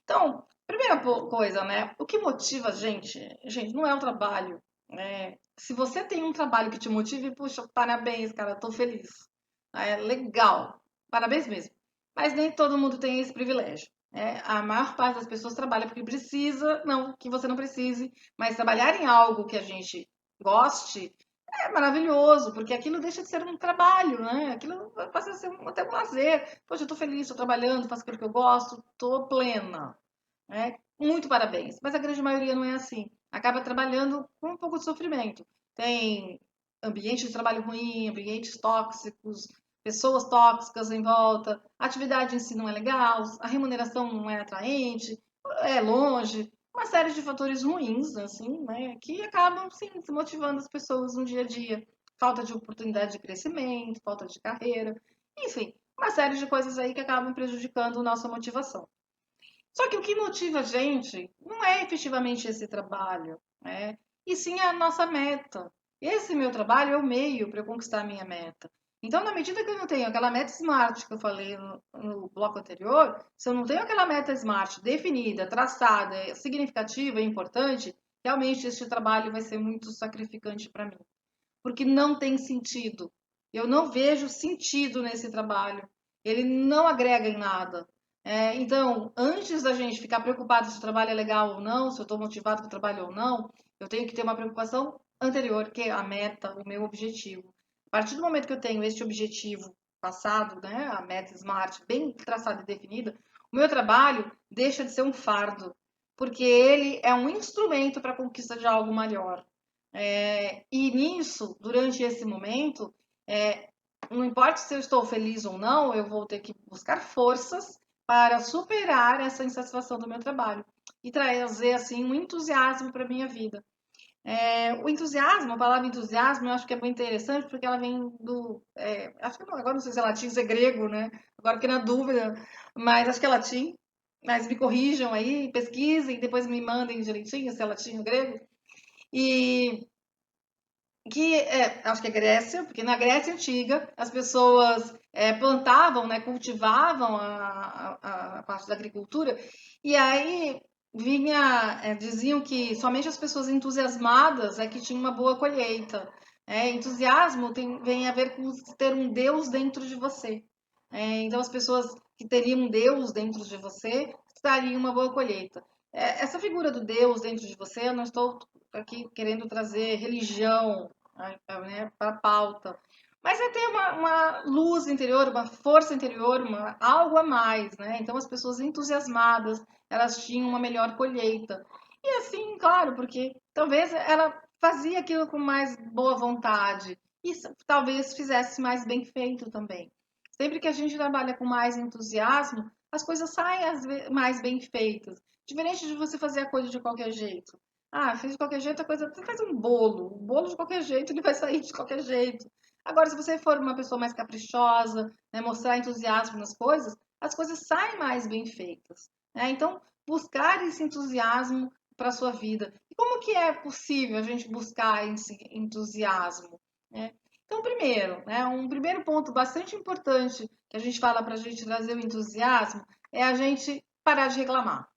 Então, primeira coisa, né? O que motiva a gente? Gente, não é o trabalho, né? Se você tem um trabalho que te motive, puxa, parabéns, cara, tô feliz. Legal, parabéns mesmo. Mas nem todo mundo tem esse privilégio. A maior parte das pessoas trabalha porque precisa, não que você não precise, mas trabalhar em algo que a gente goste é maravilhoso, porque aquilo deixa de ser um trabalho, né? Aquilo passa a ser até um lazer. Poxa, eu tô feliz, tô trabalhando, faço aquilo que eu gosto, tô plena. Muito parabéns. Mas a grande maioria não é assim. Acaba trabalhando com um pouco de sofrimento. Tem ambiente de trabalho ruim, ambientes tóxicos, pessoas tóxicas em volta, a atividade em si não é legal, a remuneração não é atraente, é longe, uma série de fatores ruins, assim, né, que acabam, sim, desmotivando as pessoas no dia a dia. Falta de oportunidade de crescimento, falta de carreira, enfim, uma série de coisas aí que acabam prejudicando nossa motivação. Só que o que motiva a gente não é efetivamente esse trabalho, né? E sim a nossa meta. Esse meu trabalho é o meio para eu conquistar a minha meta. Então, na medida que eu não tenho aquela meta smart que eu falei no bloco anterior, se eu não tenho aquela meta smart definida, traçada, significativa e importante, realmente este trabalho vai ser muito sacrificante para mim. Porque não tem sentido. Eu não vejo sentido nesse trabalho. Ele não agrega em nada. Então, antes da gente ficar preocupado se o trabalho é legal ou não, se eu estou motivado com o trabalho ou não, eu tenho que ter uma preocupação anterior, que é a meta, o meu objetivo. A partir do momento que eu tenho este objetivo passado, né, a meta SMART bem traçada e definida, o meu trabalho deixa de ser um fardo, porque ele é um instrumento para a conquista de algo maior. E nisso, durante esse momento, é, não importa se eu estou feliz ou não, eu vou ter que buscar forças para superar essa insatisfação do meu trabalho e trazer assim um entusiasmo para a minha vida. O entusiasmo, a palavra entusiasmo, eu acho que é muito interessante porque ela vem do. Acho que agora não sei se é latim, se é grego, né? Agora fiquei na dúvida, mas acho que é latim. Mas me corrijam aí, pesquisem, depois me mandem direitinho se é latim ou grego. E acho que é Grécia, porque na Grécia Antiga as pessoas plantavam, né, cultivavam a parte da agricultura, e aí diziam que somente as pessoas entusiasmadas é que tinham uma boa colheita. Entusiasmo vem a ver com ter um Deus dentro de você. Então as pessoas que teriam um Deus dentro de você teriam uma boa colheita. Essa figura do Deus dentro de você, eu não estou aqui querendo trazer religião, né, para a pauta. Mas é ter uma luz interior, uma força interior, algo a mais, né? Então as pessoas entusiasmadas, elas tinham uma melhor colheita. E assim, claro, porque talvez ela fazia aquilo com mais boa vontade e talvez fizesse mais bem feito também. Sempre que a gente trabalha com mais entusiasmo, as coisas saem mais bem feitas. Diferente de você fazer a coisa de qualquer jeito. Ah, fez de qualquer jeito a coisa. Você faz um bolo de qualquer jeito, ele vai sair de qualquer jeito. Agora, se você for uma pessoa mais caprichosa, né, mostrar entusiasmo nas coisas, as coisas saem mais bem feitas. Né? Então, buscar esse entusiasmo para a sua vida. E como que é possível a gente buscar esse entusiasmo? Né? Então, primeiro, né, um primeiro ponto bastante importante que a gente fala para a gente trazer o entusiasmo é a gente parar de reclamar.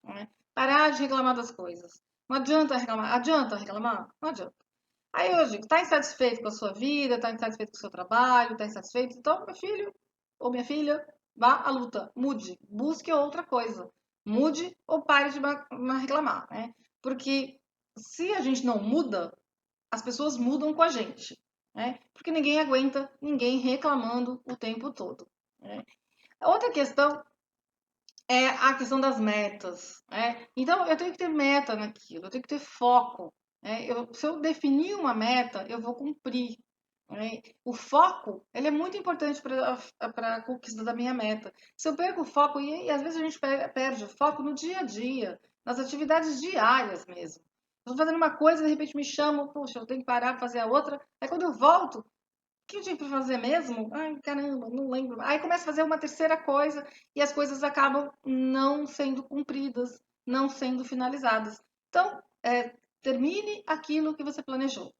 Né? Parar de reclamar das coisas. Não adianta reclamar. Adianta reclamar? Não adianta. Aí eu digo, está insatisfeito com a sua vida, está insatisfeito com o seu trabalho, está insatisfeito? Então, meu filho ou minha filha, vá à luta, mude, busque outra coisa. Mude ou pare de reclamar, né? Porque se a gente não muda, as pessoas mudam com a gente, né? Porque ninguém aguenta ninguém reclamando o tempo todo. Né? Outra questão é a questão das metas. Então, eu tenho que ter meta naquilo, eu tenho que ter foco. Se eu definir uma meta, eu vou cumprir. O foco, ele é muito importante para a conquista da minha meta. Se eu perco o foco, e às vezes a gente perde o foco no dia a dia, nas atividades diárias mesmo. Estou fazendo uma coisa, de repente me chamam, poxa, eu tenho que parar para fazer a outra. Aí quando eu volto, que eu tinha para fazer mesmo? Ai, caramba, não lembro. Aí começa a fazer uma terceira coisa e as coisas acabam não sendo cumpridas, não sendo finalizadas. Então, termine aquilo que você planejou.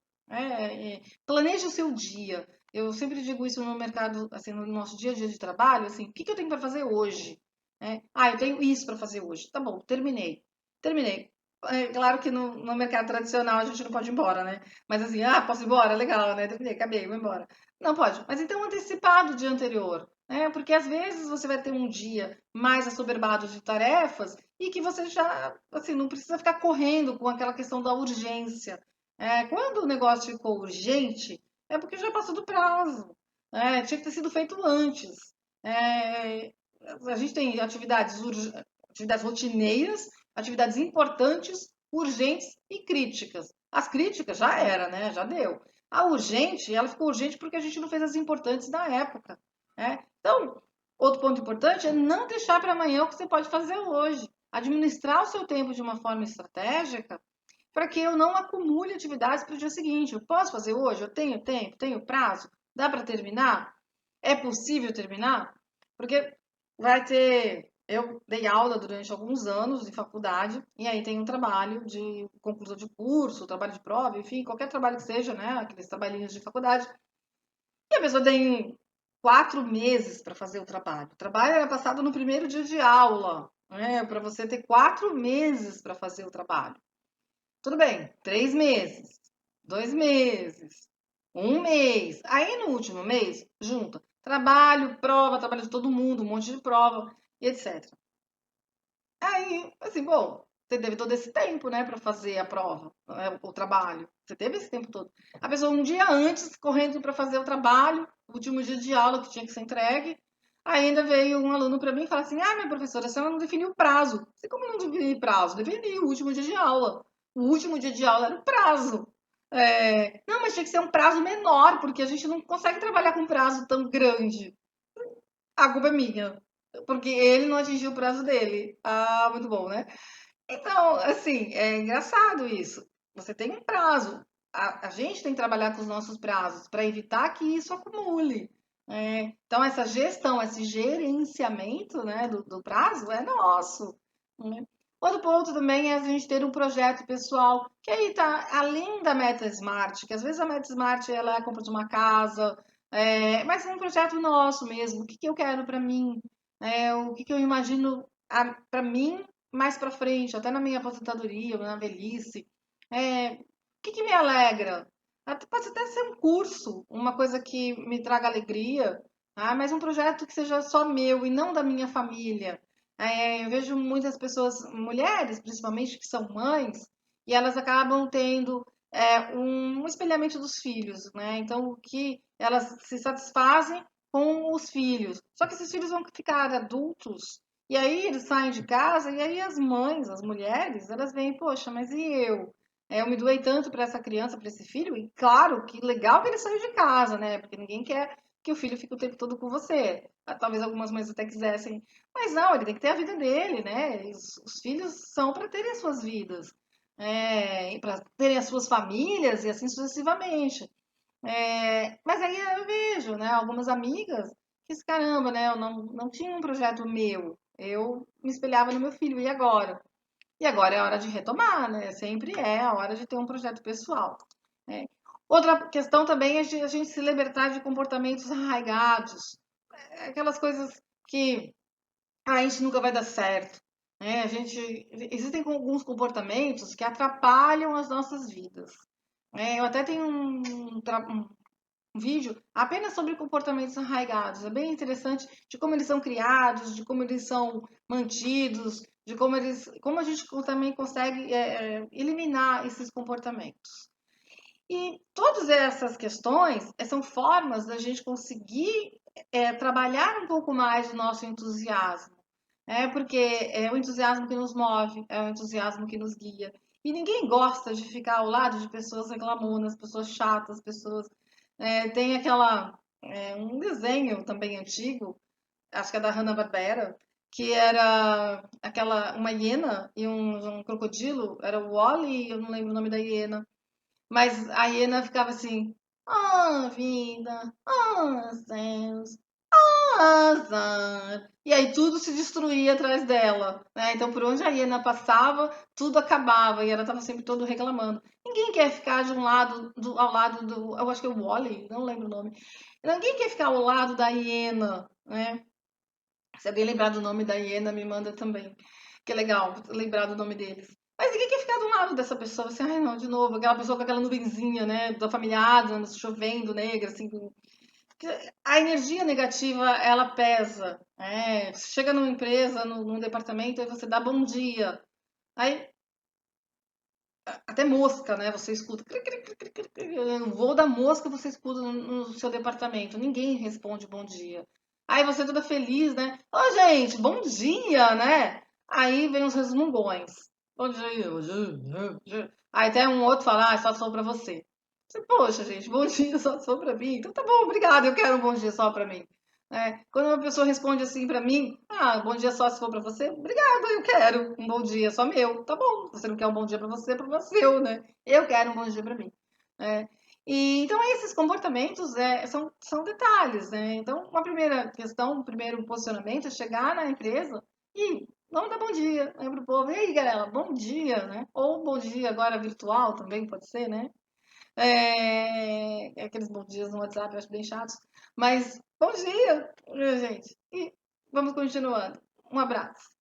Planeje o seu dia. Eu sempre digo isso no mercado, assim, no nosso dia a dia de trabalho, assim, o que eu tenho para fazer hoje? Eu tenho isso para fazer hoje. Tá bom, terminei. Terminei. Claro que no mercado tradicional a gente não pode ir embora, né? Mas assim, posso ir embora? Legal, né? Terminei, acabei, vou embora. Não pode, mas então antecipado o dia anterior, né? Porque às vezes você vai ter um dia mais assoberbado de tarefas e que você já, assim, não precisa ficar correndo com aquela questão da urgência. Quando o negócio ficou urgente, é porque já passou do prazo, tinha que ter sido feito antes. É, a gente tem atividades rotineiras, atividades importantes, urgentes e críticas. As críticas já era, né? Já deu. A urgente, ela ficou urgente porque a gente não fez as importantes da época. Então, outro ponto importante é não deixar para amanhã o que você pode fazer hoje. Administrar o seu tempo de uma forma estratégica para que eu não acumule atividades para o dia seguinte. Eu posso fazer hoje? Eu tenho tempo? Tenho prazo? Dá para terminar? É possível terminar? Porque vai ter. Eu dei aula durante alguns anos de faculdade, e aí tem um trabalho de conclusão de curso, trabalho de prova, enfim, qualquer trabalho que seja, né? Aqueles trabalhinhos de faculdade. E a pessoa tem 4 meses para fazer o trabalho. O trabalho era passado no primeiro dia de aula, né? Para você ter 4 meses para fazer o trabalho. Tudo bem, 3 meses, 2 meses, um mês. Aí no último mês, junta trabalho, prova, trabalho de todo mundo, um monte de prova. e etc. Aí, assim, bom, você teve todo esse tempo, né, para fazer a prova, né, o trabalho. Você teve esse tempo todo. A pessoa um dia antes, correndo para fazer o trabalho, último dia de aula que tinha que ser entregue, ainda veio um aluno para mim e falou assim: Ah, minha professora, a senhora não definiu o prazo. Você como não defini prazo? Defini o último dia de aula. O último dia de aula era o prazo. Não, mas tinha que ser um prazo menor, porque a gente não consegue trabalhar com um prazo tão grande. A culpa é minha, porque ele não atingiu o prazo dele. Ah, muito bom, né? Então, assim, é engraçado isso. Você tem um prazo. A gente tem que trabalhar com os nossos prazos para evitar que isso acumule. Então, essa gestão, esse gerenciamento, né, do prazo é nosso. Né? Outro ponto também é a gente ter um projeto pessoal, que aí tá além da meta Smart, que às vezes a meta Smart ela é a compra de uma casa, mas é um projeto nosso mesmo. O que que eu quero para mim? O que que eu imagino para mim mais para frente, até na minha aposentadoria, na velhice. O que que me alegra? Pode até ser um curso, uma coisa que me traga alegria, mas um projeto que seja só meu e não da minha família. Eu vejo muitas pessoas, mulheres principalmente, que são mães, e elas acabam tendo um espelhamento dos filhos, né? Então, o que elas se satisfazem com os filhos. Só que esses filhos vão ficar adultos e aí eles saem de casa e aí as mães, as mulheres, elas veem, poxa, mas e eu? Eu me doei tanto para essa criança, para esse filho, e claro, que legal que ele saiu de casa, né? Porque ninguém quer que o filho fique o tempo todo com você. Talvez algumas mães até quisessem, mas não, ele tem que ter a vida dele, né? Os filhos são para terem as suas vidas, para terem as suas famílias e assim sucessivamente. Mas aí eu vejo, né, algumas amigas que, caramba, né, eu não tinha um projeto meu, eu me espelhava no meu filho, e agora? E agora é a hora de retomar, né? Sempre é a hora de ter um projeto pessoal. Né? Outra questão também é a gente se libertar de comportamentos arraigados, aquelas coisas que a gente nunca vai dar certo. Né? Existem alguns comportamentos que atrapalham as nossas vidas. Eu até tenho um vídeo apenas sobre comportamentos arraigados. É bem interessante de como eles são criados, de como eles são mantidos, de como a gente também consegue eliminar esses comportamentos. E todas essas questões são formas da gente conseguir trabalhar um pouco mais o nosso entusiasmo. Porque é o entusiasmo que nos move, é o entusiasmo que nos guia. E ninguém gosta de ficar ao lado de pessoas reclamonas, pessoas chatas, pessoas. Tem um desenho também antigo, acho que é da Hanna-Barbera, que era uma hiena e um crocodilo, era o Wall-E, eu não lembro o nome da hiena. Mas a hiena ficava assim: Ah, vida, ah, céus, ah, azar. E aí tudo se destruía atrás dela, né? Então, por onde a hiena passava, tudo acabava e ela estava sempre todo reclamando. Ninguém quer ficar de um lado, ao lado do. Eu acho que é o Wally, não lembro o nome. Ninguém quer ficar ao lado da hiena, né? Se alguém lembrar do nome da hiena, me manda também. Que é legal lembrar do nome deles. Mas ninguém quer ficar do lado dessa pessoa, assim, ai não, de novo, aquela pessoa com aquela nuvenzinha, né, da família Adams, chovendo, negra, assim. A energia negativa, ela pesa. Chega numa empresa, num departamento, aí você dá bom dia. Aí, até mosca, né, você escuta. O voo da mosca você escuta no seu departamento. Ninguém responde bom dia. Aí você toda feliz, né? Ô, gente, bom dia, né? Aí vem os resmungões. Bom dia, bom dia. Aí até um outro fala, só sou pra você. Poxa, gente, bom dia só sou pra mim. Então tá bom, obrigado, eu quero um bom dia só pra mim. Quando uma pessoa responde assim pra mim, bom dia só se for pra você, obrigada, eu quero um bom dia só meu. Tá bom, você não quer um bom dia pra você, é problema seu, né? Eu quero um bom dia pra mim. né? E, então, esses comportamentos são detalhes, né? Então, uma primeira questão, um primeiro posicionamento é chegar na empresa e vamos dar bom dia, né, pro povo. E aí, galera, bom dia, né? Ou bom dia agora virtual também pode ser, né? Aqueles bom dias no WhatsApp eu acho bem chatos. Mas bom dia, gente. E vamos continuando. Um abraço.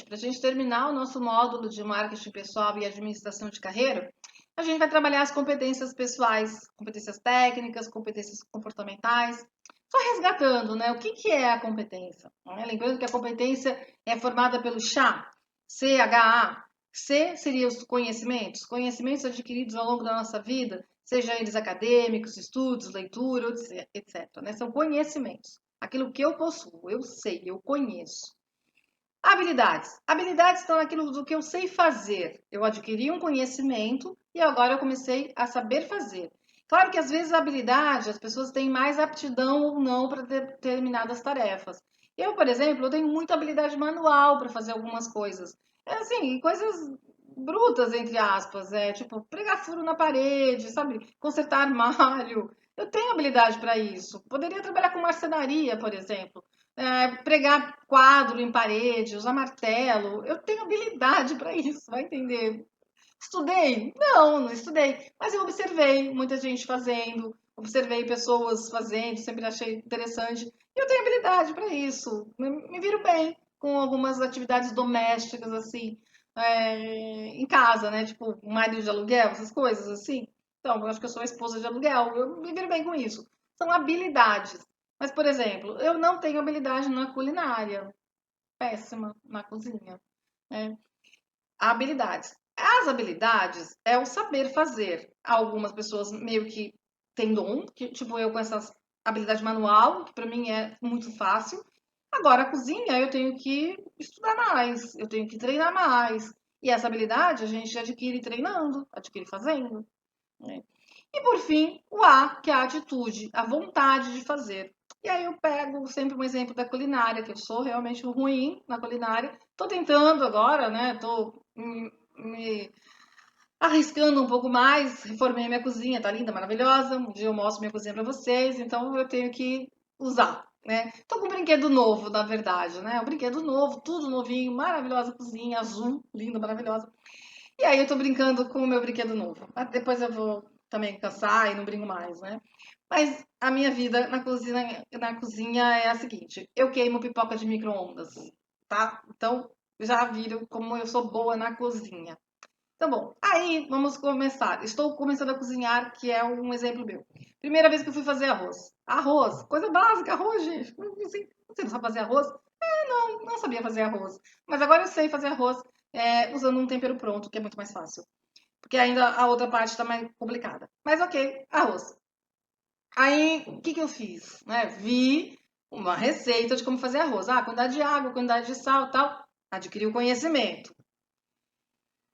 gente, para a gente terminar o nosso módulo de marketing pessoal e administração de carreira, a gente vai trabalhar as competências pessoais, competências técnicas, competências comportamentais, só resgatando, né? O que que é a competência? Né? Lembrando que a competência é formada pelo CHA, CHA. C seria os conhecimentos, conhecimentos adquiridos ao longo da nossa vida, seja eles acadêmicos, estudos, leitura, etc. Né? São conhecimentos. Aquilo que eu possuo, eu sei, eu conheço. Habilidades. Habilidades estão naquilo do que eu sei fazer. Eu adquiri um conhecimento e agora eu comecei a saber fazer. Claro que às vezes a habilidade, as pessoas têm mais aptidão ou não para determinadas tarefas. Eu, por exemplo, eu tenho muita habilidade manual para fazer algumas coisas. É assim, coisas brutas, entre aspas, tipo pregar furo na parede, sabe? Consertar armário. Eu tenho habilidade para isso. Poderia trabalhar com marcenaria, por exemplo. Pregar quadro em parede, usar martelo. Eu tenho habilidade para isso, vai entender? Estudei? Não, não estudei. Mas eu observei muita gente fazendo, observei pessoas fazendo, sempre achei interessante. E eu tenho habilidade para isso. Me viro bem com algumas atividades domésticas, assim, em casa, né? Tipo, marido de aluguel, essas coisas assim. Então, eu acho que eu sou esposa de aluguel, eu me viro bem com isso. São habilidades. Mas, por exemplo, eu não tenho habilidade na culinária. Péssima na cozinha, né? Habilidades. As habilidades é o saber fazer. Algumas pessoas meio que têm dom, que, tipo eu com essa habilidade manual, que para mim é muito fácil. Agora, a cozinha eu tenho que estudar mais, eu tenho que treinar mais. E essa habilidade a gente adquire treinando, adquire fazendo, né? E por fim, o A, que é a atitude, a vontade de fazer. E aí eu pego sempre um exemplo da culinária, que eu sou realmente ruim na culinária. Estou tentando agora, né? Estou me arriscando um pouco mais. Reformei minha cozinha, tá linda, maravilhosa. Um dia eu mostro minha cozinha para vocês, então eu tenho que usar, né? Tô com um brinquedo novo, na verdade, né? Um brinquedo novo, tudo novinho, maravilhosa cozinha, azul, linda, maravilhosa. E aí eu tô brincando com o meu brinquedo novo. Mas depois eu vou também cansar e não brinco mais, né? Mas a minha vida na cozinha é a seguinte: eu queimo pipoca de micro-ondas, tá? Então já viram como eu sou boa na cozinha. Tá bom, aí vamos começar. Estou começando a cozinhar, que é um exemplo meu. Primeira vez que eu fui fazer arroz. Arroz, coisa básica, arroz, gente. Você não sabe fazer arroz? Não sabia fazer arroz. Mas agora eu sei fazer arroz usando um tempero pronto, que é muito mais fácil. Porque ainda a outra parte está mais complicada. Mas ok, arroz. Aí, o que que eu fiz? Né? Vi uma receita de como fazer arroz. Ah, quantidade de água, quantidade de sal e tal. Adquiri o conhecimento.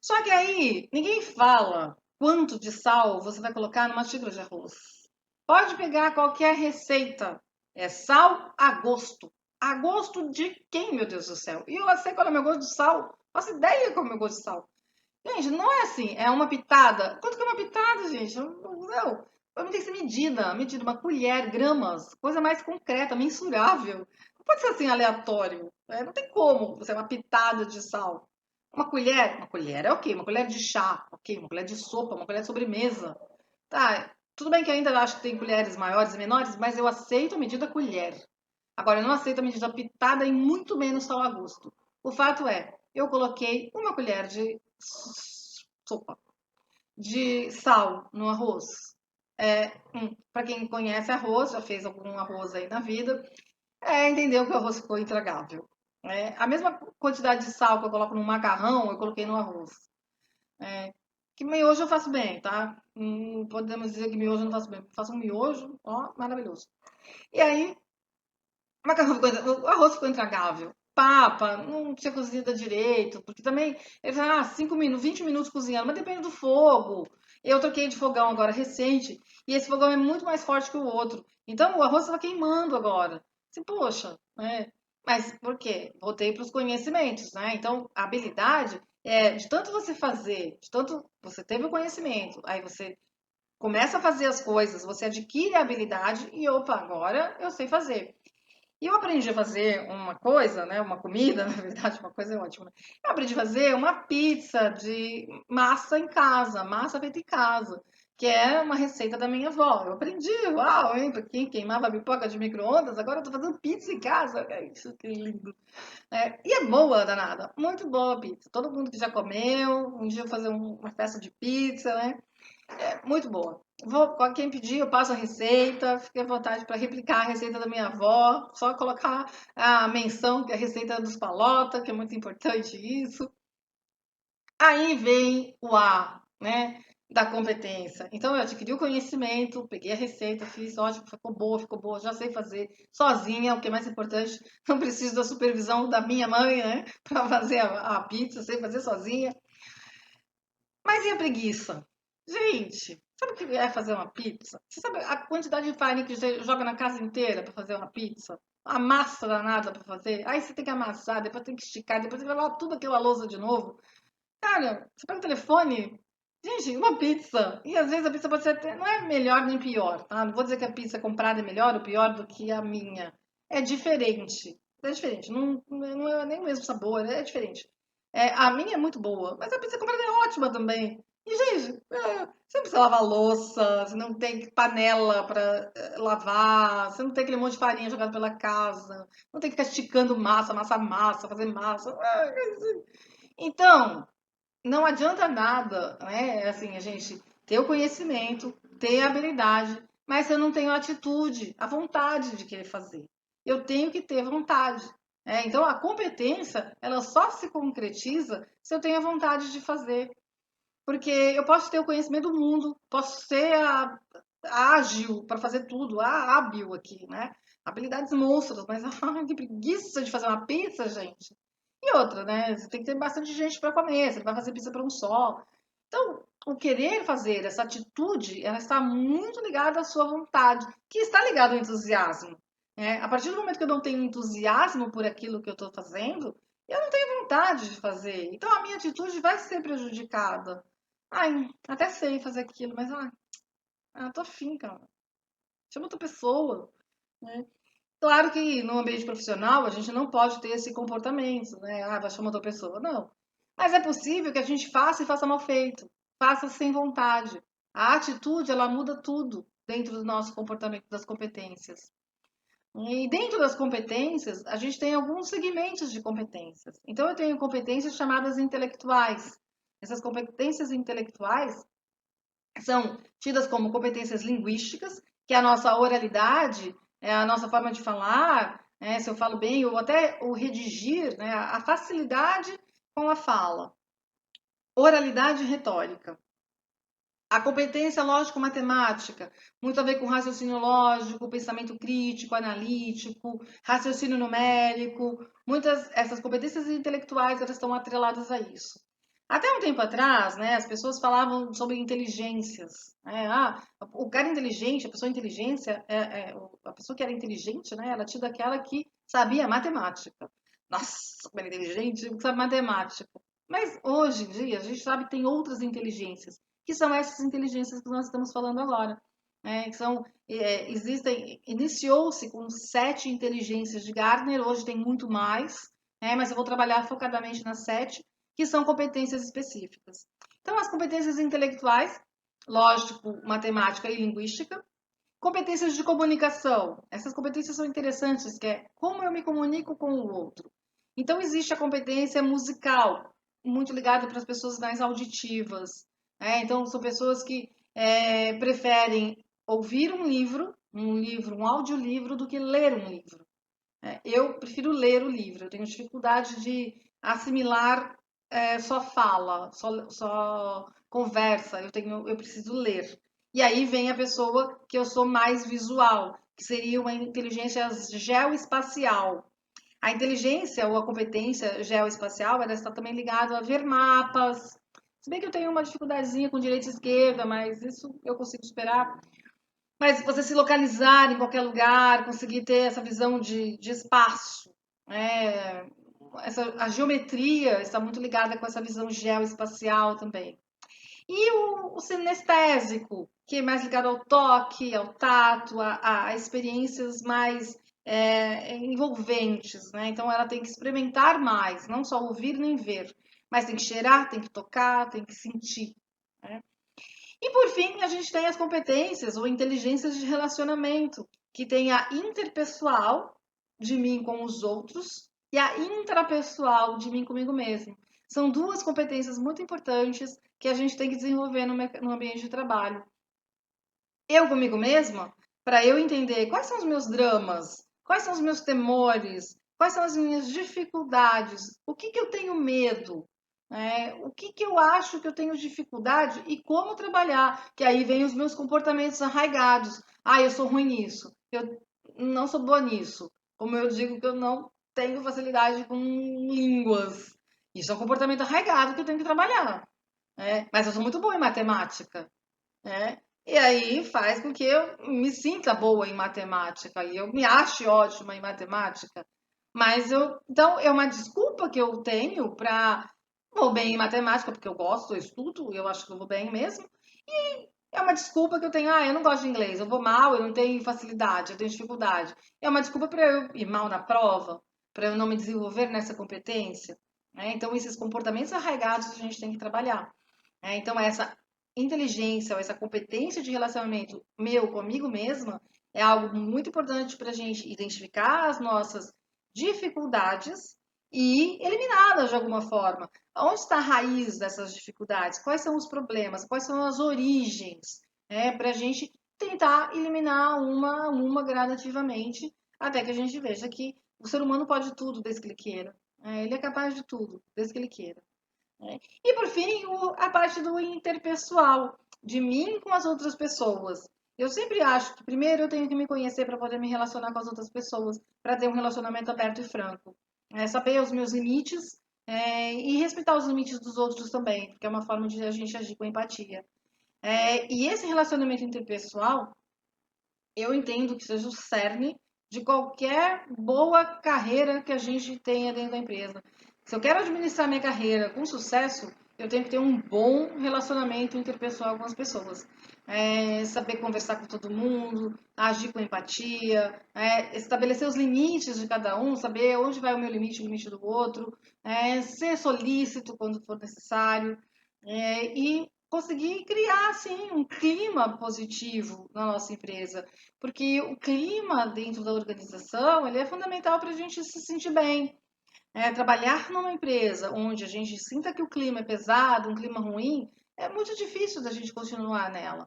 Só que aí, ninguém fala quanto de sal você vai colocar numa xícara de arroz. Pode pegar qualquer receita. É sal a gosto. A gosto de quem, meu Deus do céu? E eu sei qual é o meu gosto de sal. Faço ideia qual é o meu gosto de sal. Gente, não é assim, é uma pitada. Quanto que é uma pitada, gente? Não, tem que ser medida, uma colher, gramas, coisa mais concreta, mensurável. Não pode ser assim aleatório. Não tem como você uma pitada de sal. Uma colher é ok, uma colher de chá, ok, uma colher de sopa, uma colher de sobremesa. Tá, tudo bem que ainda acho que tem colheres maiores e menores, mas eu aceito a medida colher. Agora, eu não aceito a medida pitada e muito menos sal a gosto. O fato é, eu coloquei uma colher de sopa de sal no arroz. Para quem conhece arroz, já fez algum arroz aí na vida, entendeu que o arroz ficou intragável. A mesma quantidade de sal que eu coloco no macarrão, eu coloquei no arroz. Que miojo eu faço bem, tá? Podemos dizer que miojo eu não faço bem. Faço um miojo, ó, maravilhoso. E aí, o arroz ficou intragável. Papa, não tinha cozida direito, porque também, ele fala, 5 minutos, 20 minutos cozinhando, mas depende do fogo. Eu troquei de fogão agora recente, e esse fogão é muito mais forte que o outro. Então o arroz estava queimando agora. Assim, poxa, né? Mas por quê? Voltei para os conhecimentos, né? Então a habilidade é de tanto você fazer, de tanto você teve o conhecimento, aí você começa a fazer as coisas, você adquire a habilidade e opa, agora eu sei fazer. E eu aprendi a fazer uma coisa, né? Uma comida, na verdade, uma coisa é ótima. Eu aprendi a fazer uma pizza de massa em casa, massa feita em casa. que é uma receita da minha avó. Eu aprendi, uau, hein? Pra quem queimava pipoca de micro-ondas, agora eu tô fazendo pizza em casa. É isso, que lindo. E é boa, danada. Muito boa a pizza. Todo mundo que já comeu, um dia eu vou fazer uma festa de pizza, né? É muito boa. Quem pedir, eu passo a receita. Fique à vontade para replicar a receita da minha avó. Só colocar a menção, que é a receita dos palota, que é muito importante isso. Aí vem o A, né? Da competência. Então, eu adquiri o conhecimento, peguei a receita, fiz, ótimo, ficou boa, já sei fazer sozinha, o que é mais importante, não preciso da supervisão da minha mãe, né? Para fazer a pizza, sei fazer sozinha. Mas e a preguiça? Gente, sabe o que é fazer uma pizza? Você sabe a quantidade de farinha que você joga na casa inteira para fazer uma pizza? A massa danada para fazer. Aí você tem que amassar, depois tem que esticar, depois tem que levar tudo aquilo à lousa de novo. Cara, você pega o telefone, gente, uma pizza. E às vezes a pizza pode ser até, não é melhor nem pior, tá? Não vou dizer que a pizza comprada é melhor ou pior do que a minha. É diferente. É diferente. Não é nem o mesmo sabor, é diferente. A minha é muito boa, mas a pizza comprada é ótima também. E, gente, você não precisa lavar louça, você não tem panela para lavar, você não tem aquele monte de farinha jogada pela casa, não tem que ficar esticando massa, fazer massa. Então, não adianta nada, né? Assim, a gente ter o conhecimento, ter a habilidade, mas se eu não tenho a atitude, a vontade de querer fazer. Eu tenho que ter vontade. Então, a competência, ela só se concretiza se eu tenho a vontade de fazer. Porque eu posso ter o conhecimento do mundo, posso ser ágil para fazer tudo, hábil aqui, né? Habilidades monstras, mas ai, que preguiça de fazer uma pizza, gente. E outra, né? Você tem que ter bastante gente para comer, você não vai fazer pizza para um só. Então, o querer fazer, essa atitude, ela está muito ligada à sua vontade, que está ligada ao entusiasmo. A partir do momento que eu não tenho entusiasmo por aquilo que eu estou fazendo, eu não tenho vontade de fazer. Então, a minha atitude vai ser prejudicada. Ai, até sei fazer aquilo, mas tô afim, cara. Chama outra pessoa, né? Claro que no ambiente profissional a gente não pode ter esse comportamento, né? Vai chamar outra pessoa. Não. Mas é possível que a gente faça e faça mal feito, faça sem vontade. A atitude, ela muda tudo dentro do nosso comportamento, das competências. E dentro das competências, a gente tem alguns segmentos de competências. Então, eu tenho competências chamadas intelectuais. Essas competências intelectuais são tidas como competências linguísticas, que é a nossa oralidade, é a nossa forma de falar, né, se eu falo bem, ou até o redigir, né, a facilidade com a fala. Oralidade e retórica. A competência lógico-matemática, muito a ver com raciocínio lógico, pensamento crítico, analítico, raciocínio numérico. Muitas essas competências intelectuais elas estão atreladas a isso. Até um tempo atrás, né, as pessoas falavam sobre inteligências. O cara inteligente, a pessoa inteligência, a pessoa que era inteligente, né, era tida aquela que sabia matemática. Nossa, como era inteligente, sabe matemática. Mas hoje em dia a gente sabe que tem outras inteligências que são essas inteligências que nós estamos falando agora. Que são, iniciou-se com 7 inteligências de Gardner, hoje tem muito mais, mas eu vou trabalhar focadamente nas 7, que são competências específicas. Então, as competências intelectuais, lógico, matemática e linguística, competências de comunicação, essas competências são interessantes, que é como eu me comunico com o outro. Então, existe a competência musical, muito ligada para as pessoas mais auditivas. Então, são pessoas que preferem ouvir um audiolivro, do que ler um livro. Eu prefiro ler o livro, eu tenho dificuldade de assimilar só fala, só conversa, eu preciso ler. E aí vem a pessoa que eu sou mais visual, que seria uma inteligência geoespacial. A inteligência ou a competência geoespacial, ela está também ligada a ver mapas. Se bem que eu tenho uma dificuldadezinha com direita e esquerda, mas isso eu consigo superar. Mas você se localizar em qualquer lugar, conseguir ter essa visão de espaço, né? A geometria está muito ligada com essa visão geoespacial também. E o sinestésico, que é mais ligado ao toque, ao tato, a experiências mais envolventes, né? Então ela tem que experimentar mais, não só ouvir nem ver, mas tem que cheirar, tem que tocar, tem que sentir, né? E por fim, a gente tem as competências ou inteligências de relacionamento, que tem a interpessoal de mim com os outros e a intrapessoal de mim comigo mesmo. São duas competências muito importantes que a gente tem que desenvolver no ambiente de trabalho. Eu comigo mesma, para eu entender quais são os meus dramas, quais são os meus temores, quais são as minhas dificuldades, o que eu tenho medo, o que eu acho que eu tenho dificuldade e como trabalhar, que aí vem os meus comportamentos arraigados. Ah, eu sou ruim nisso, eu não sou boa nisso. Como eu digo que eu não tenho facilidade com línguas. Isso é um comportamento arraigado que eu tenho que trabalhar. Mas eu sou muito boa em matemática. Né? E aí faz com que eu me sinta boa em matemática e eu me ache ótima em matemática. Então é uma desculpa que eu tenho para vou bem em matemática porque eu gosto, eu estudo, eu acho que eu vou bem mesmo. É uma desculpa que eu tenho, eu não gosto de inglês, eu vou mal, eu não tenho facilidade, eu tenho dificuldade. É uma desculpa para eu ir mal na prova, para eu não me desenvolver nessa competência. Então esses comportamentos arraigados a gente tem que trabalhar. Então, essa inteligência ou essa competência de relacionamento meu comigo mesma é algo muito importante para a gente identificar as nossas dificuldades e eliminá-las de alguma forma. Onde está a raiz dessas dificuldades? Quais são os problemas? Quais são as origens? Para a gente tentar eliminar uma a uma gradativamente, até que a gente veja que o ser humano pode tudo desde que ele queira. Ele é capaz de tudo desde que ele queira. E por fim, a parte do interpessoal, de mim com as outras pessoas. Eu sempre acho que primeiro eu tenho que me conhecer para poder me relacionar com as outras pessoas, para ter um relacionamento aberto e franco. Saber os meus limites, e respeitar os limites dos outros também, porque é uma forma de a gente agir com empatia. E esse relacionamento interpessoal, eu entendo que seja o cerne de qualquer boa carreira que a gente tenha dentro da empresa. Se eu quero administrar minha carreira com sucesso, eu tenho que ter um bom relacionamento interpessoal com as pessoas. Saber conversar com todo mundo, agir com empatia, estabelecer os limites de cada um, saber onde vai o meu limite, o limite do outro, ser solícito quando for necessário, e conseguir criar assim um clima positivo na nossa empresa, porque o clima dentro da organização ele é fundamental para a gente se sentir bem. Trabalhar numa empresa onde a gente sinta que o clima é pesado, um clima ruim, é muito difícil da gente continuar nela.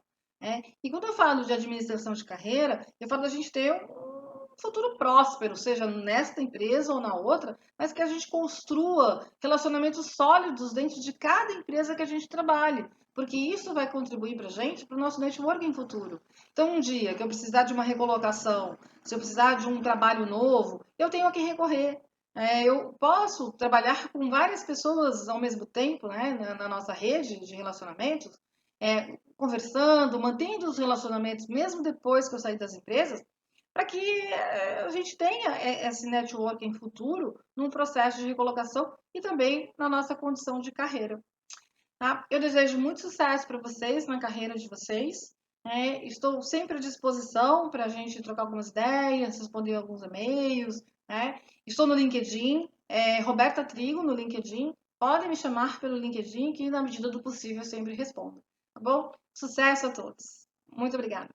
E quando eu falo de administração de carreira, eu falo da gente ter um futuro próspero, seja nesta empresa ou na outra, mas que a gente construa relacionamentos sólidos dentro de cada empresa que a gente trabalhe, porque isso vai contribuir para a gente, para o nosso networking futuro. Então, um dia que eu precisar de uma recolocação, se eu precisar de um trabalho novo, eu tenho a quem recorrer. Eu posso trabalhar com várias pessoas ao mesmo tempo, né, na nossa rede de relacionamentos, conversando, mantendo os relacionamentos mesmo depois que eu sair das empresas, para que a gente tenha esse networking futuro num processo de recolocação e também na nossa condição de carreira. Tá? Eu desejo muito sucesso para vocês na carreira de vocês. Estou sempre à disposição para a gente trocar algumas ideias, responder alguns e-mails. Estou no LinkedIn, Roberta Trigo no LinkedIn. Podem me chamar pelo LinkedIn que, na medida do possível, eu sempre respondo. Tá bom? Sucesso a todos. Muito obrigada.